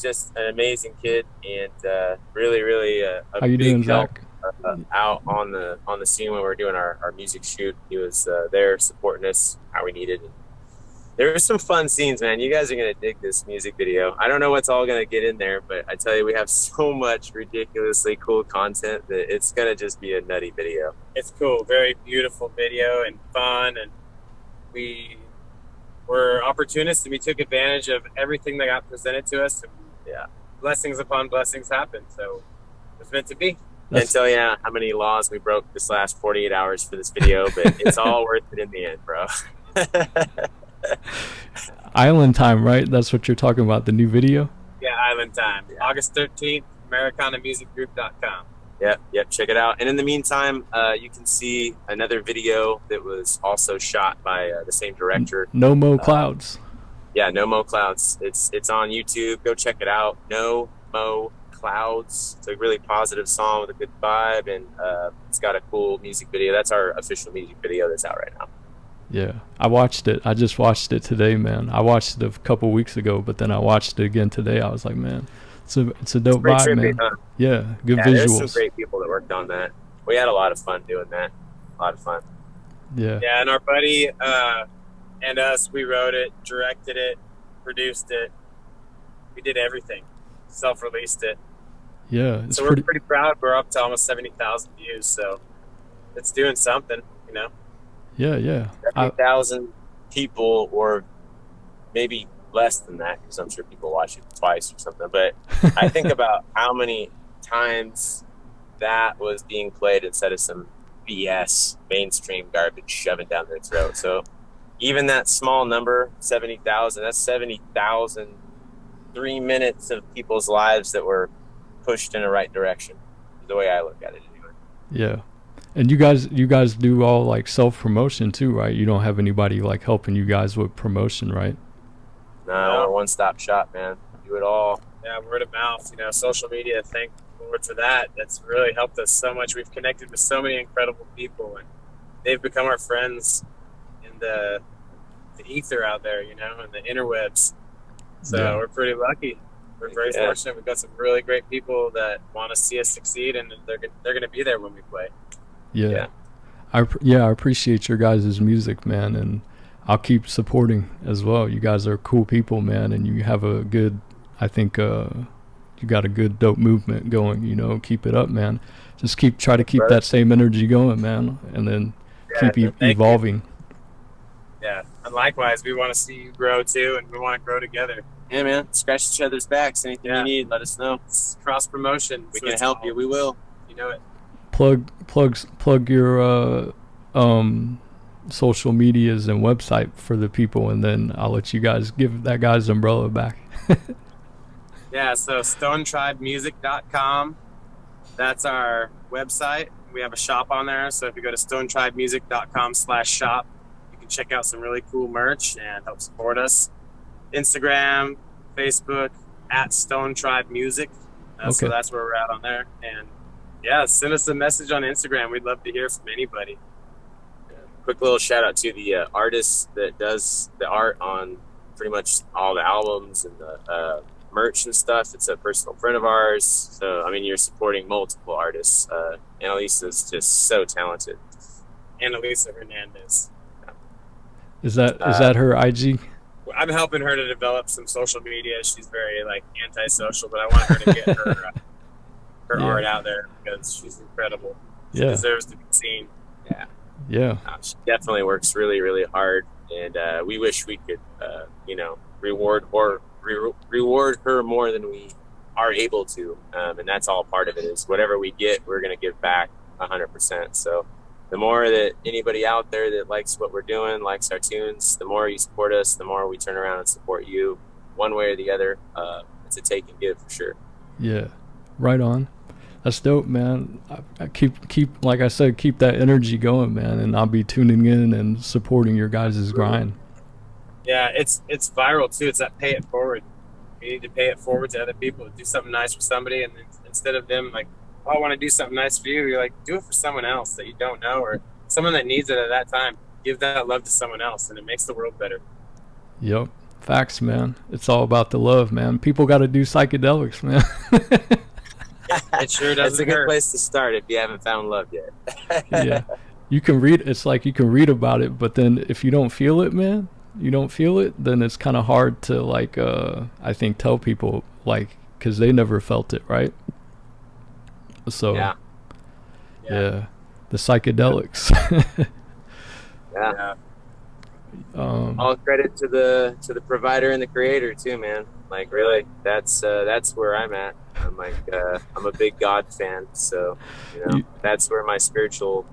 Speaker 2: just an amazing kid, and really a
Speaker 1: How you
Speaker 2: big
Speaker 1: doing,
Speaker 2: help
Speaker 1: Zach?
Speaker 2: out on the scene when we were doing our music shoot. He was there supporting us how we needed. There were some fun scenes, man. You guys are going to dig this music video. I don't know what's all going to get in there, but I tell you, we have so much ridiculously cool content that it's going to just be a nutty video.
Speaker 4: It's cool. Very beautiful video and fun. And we were opportunists and we took advantage of everything that got presented to us. And blessings upon blessings happened. So it was meant to be.
Speaker 2: Can't tell you how many laws we broke this last 48 hours for this video, but it's all worth it in the end, bro.
Speaker 1: Island Time, right? That's what you're talking about, the new video?
Speaker 4: Yeah, Island Time. Yeah. August 13th, AmericanaMusicGroup.com.
Speaker 2: Yep, check it out. And in the meantime, you can see another video that was also shot by the same director.
Speaker 1: No Mo Clouds.
Speaker 2: No Mo Clouds. It's on YouTube. Go check it out. No Mo Clouds. It's a really positive song with a good vibe, and it's got a cool music video. That's our official music video that's out right now.
Speaker 1: Yeah, I watched it. I just watched it today, man. I watched it a couple weeks ago, but then I watched it again today. I was like, man, it's a dope vibe, man.
Speaker 2: Huh?
Speaker 1: Yeah, good visuals.
Speaker 2: There's some great people that worked on that. We had a lot of fun doing that. A lot of fun.
Speaker 1: Yeah.
Speaker 4: Yeah, and our buddy and us, we wrote it, directed it, produced it. We did everything. Self-released it.
Speaker 1: Yeah.
Speaker 4: So we're pretty proud. We're up to almost 70,000 views, so it's doing something, you know.
Speaker 1: Yeah.
Speaker 2: 70,000 people, or maybe less than that, because I'm sure people watch it twice or something. But I think about how many times that was being played instead of some BS mainstream garbage shoving down their throat. So even that small number, 70,000, that's 70,000 3 minutes of people's lives that were pushed in the right direction, the way I look at it anyway.
Speaker 1: Yeah. And you guys do all like self-promotion too, right? You don't have anybody like helping you guys with promotion, right?
Speaker 2: No, we're a one-stop shop, man. Do it all.
Speaker 4: Yeah, word of mouth, social media, thank the Lord for that. That's really helped us so much. We've connected with so many incredible people, and they've become our friends in the ether out there, in the interwebs. So we're pretty lucky. We're very fortunate. We've got some really great people that want to see us succeed, and they're going to be there when we play.
Speaker 1: Yeah. I appreciate your guys' music, man, and I'll keep supporting as well. You guys are cool people, man, and you have a good, I think you got a good dope movement going, keep it up, man. Just try to keep that same energy going, man, and then keep evolving.
Speaker 4: Yeah, and likewise, we want to see you grow too, and we want to grow together.
Speaker 2: Yeah, man, scratch each other's backs. Anything you need, let us know.
Speaker 4: It's cross promotion.
Speaker 2: We can help you. We will.
Speaker 4: You know it.
Speaker 1: Plug your social medias and website for the people, and then I'll let you guys give that guy's umbrella back.
Speaker 4: Yeah, so StoneTribeMusic.com. That's our website. We have a shop on there, so if you go to StoneTribeMusic.com/shop, you can check out some really cool merch and help support us. Instagram, Facebook, @StoneTribeMusic. So that's where we're at on there. And send us a message on Instagram. We'd love to hear from anybody.
Speaker 2: Quick little shout out to the artist that does the art on pretty much all the albums and the merch and stuff. It's a personal friend of ours. So, you're supporting multiple artists. Annalisa's just so talented.
Speaker 4: Annalisa Hernandez.
Speaker 1: Is that her IG?
Speaker 4: I'm helping her to develop some social media. She's very like antisocial, but I want her to get her
Speaker 1: Yeah.
Speaker 4: art out there because she's incredible. She
Speaker 1: Yeah.
Speaker 4: deserves to be seen.
Speaker 2: Yeah.
Speaker 1: Yeah.
Speaker 2: She definitely works really, really hard, and we wish we could, reward her more than we are able to, and that's all part of it. Is whatever we get, we're going to give back 100%. So, the more that anybody out there that likes what we're doing, likes our tunes, the more you support us, the more we turn around and support you, one way or the other. It's a take and give for sure.
Speaker 1: Yeah. Right on. That's dope, man. I keep like I said, keep that energy going, man, and I'll be tuning in and supporting your guys' grind.
Speaker 4: Yeah, it's viral too. It's that pay it forward. You need to pay it forward to other people. Do something nice for somebody, and then instead of them like, oh, I want to do something nice for you, you're like, do it for someone else that you don't know or someone that needs it at that time. Give that love to someone else, and it makes the world better.
Speaker 1: Yep. Facts, man. It's all about the love, man. People got to do psychedelics, man.
Speaker 4: It sure doesn't
Speaker 2: That's a good
Speaker 4: hurt.
Speaker 2: place to start if you haven't found love yet.
Speaker 1: Yeah. You can read, it's like you can read about it, but then if you don't feel it, man, you don't feel it, then it's kind of hard to like I think tell people, like, because they never felt it, right? So
Speaker 2: Yeah.
Speaker 1: yeah, the psychedelics.
Speaker 2: Yeah.
Speaker 1: um
Speaker 2: All credit to the provider and the creator too, man. Like really, that's where I'm at. I'm like I'm a big God fan, so that's where my spiritual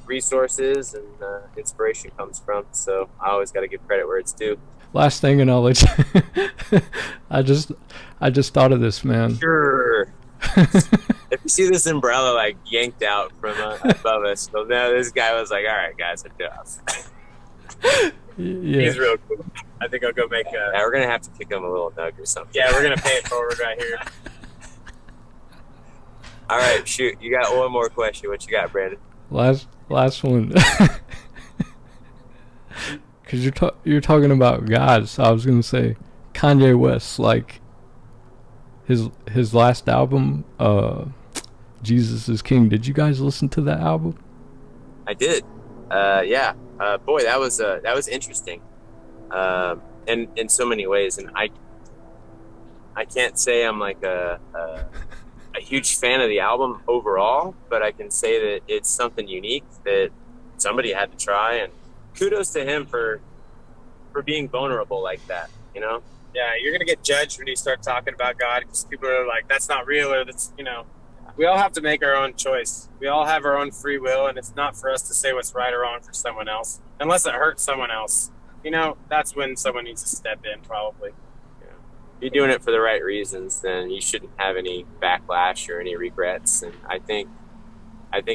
Speaker 2: resources and inspiration comes from. So I always got to give credit where it's due.
Speaker 1: last thing, and I'll let you I just thought of this, man.
Speaker 2: Sure. If you see this umbrella like yanked out from above us, well, no, this guy was like, "All right, guys, enough."
Speaker 1: Yeah.
Speaker 4: He's real cool. I think I'll go make a.
Speaker 2: Yeah, we're gonna have to kick him a little nug or something.
Speaker 4: Yeah, we're gonna pay it forward right here.
Speaker 2: All right, shoot. You got one more question. What you got, Brandon?
Speaker 1: Last one. Because you're talking about God, so I was gonna say Kanye West, like his last album, Jesus is King. Did you guys listen to that album?
Speaker 2: I did. Yeah. Boy, that was interesting. And in so many ways, and I can't say I'm like a huge fan of the album overall, but I can say that it's something unique that somebody had to try, and kudos to him for being vulnerable like that,
Speaker 4: Yeah, you're gonna get judged when you start talking about God because people are like, "That's not real," or "That's." We all have to make our own choice. We all have our own free will, and it's not for us to say what's right or wrong for someone else, unless it hurts someone else. That's when someone needs to step in, probably.
Speaker 2: If you're doing it for the right reasons, then you shouldn't have any backlash or any regrets. And I think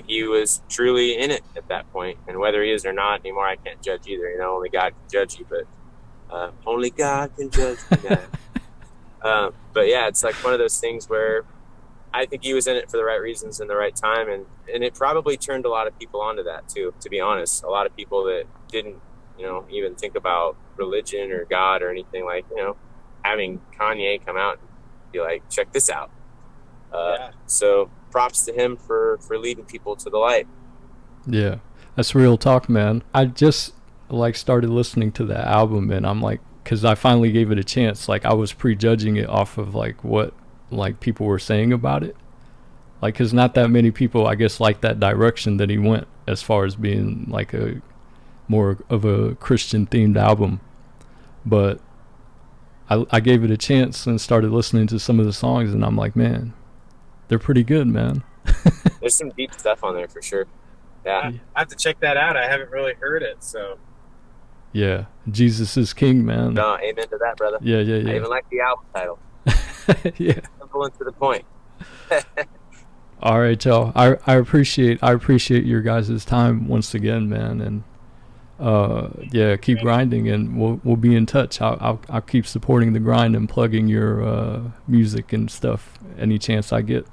Speaker 2: he was truly in it at that point. And whether he is or not anymore, I can't judge either. Only God can judge you, but only God can judge you. But yeah, it's like one of those things where I think he was in it for the right reasons and the right time, and it probably turned a lot of people onto that too. To be honest, a lot of people that didn't, even think about religion or God or anything, like having Kanye come out and be like, check this out. So props to him for leading people to the light.
Speaker 1: Yeah, that's real talk, man. I just started listening to the album, and I'm like, because I finally gave it a chance. Like, I was prejudging it off of what people were saying about it. Like, because not that many people, I guess, like that direction that he went as far as being like a more of a Christian themed album. But I gave it a chance and started listening to some of the songs, and I'm like, man, they're pretty good, man.
Speaker 2: There's some deep stuff on there for sure. Yeah.
Speaker 4: I have to check that out. I haven't really heard it, so.
Speaker 1: Yeah, Jesus is King, man.
Speaker 2: No, amen to that, brother.
Speaker 1: Yeah.
Speaker 2: I even like the album title.
Speaker 1: Yeah.
Speaker 2: Simple and to the point.
Speaker 1: All right, y'all. I appreciate your guys' time once again, man, and keep grinding, and we'll be in touch. I'll keep supporting the grind and plugging your music and stuff any chance I get.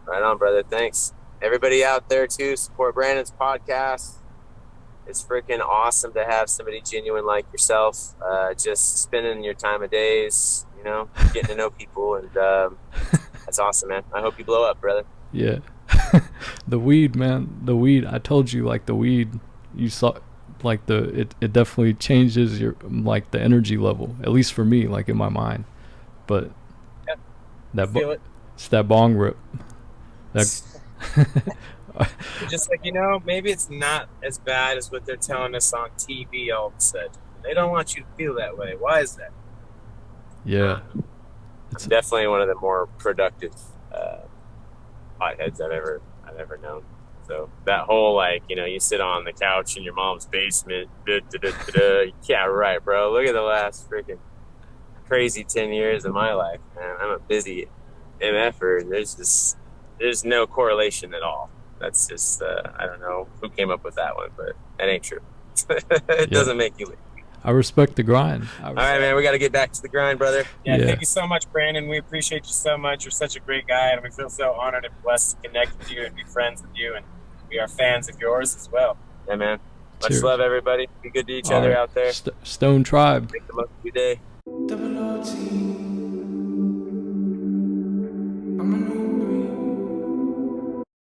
Speaker 2: Right on, brother. Thanks. Everybody out there too, support Brandon's podcast. It's freaking awesome to have somebody genuine like yourself, just spending your time of days, getting to know people, and that's awesome, man. I hope you blow up, brother.
Speaker 1: Yeah. The weed, man. The weed. I told you, like, the weed, you saw, like it definitely changes your like the energy level, at least for me, like in my mind. But
Speaker 4: Yeah,
Speaker 1: that it's that bong rip. That
Speaker 4: just like, you know, maybe it's not as bad as what they're telling us on TV all of a sudden. They don't want you to feel that way. Why is that?
Speaker 1: yeah, it's
Speaker 2: Definitely one of the more productive potheads I've ever known. So that whole, like, you know, you sit on the couch in your mom's basement. Yeah, right, bro. Look at the last freaking crazy 10 years of my life, man. I'm a busy MFer. There's no correlation at all. That's just I don't know who came up with that one, but that ain't true. It doesn't make you live.
Speaker 1: I respect the grind.
Speaker 2: All right, man. We got to get back to the grind, brother.
Speaker 4: Yeah,
Speaker 1: Yeah.
Speaker 4: thank you so much, Brandon. We appreciate you so much. You're such a great guy, and we feel so honored and blessed to connect with you and be friends with you, and we are fans of yours as well.
Speaker 2: Yeah, man. Much
Speaker 1: Cheers.
Speaker 2: love, everybody. Be good to each
Speaker 1: All
Speaker 2: other
Speaker 1: right.
Speaker 2: out there.
Speaker 1: Stone Tribe.
Speaker 2: Make the most of your day.
Speaker 5: Double OT.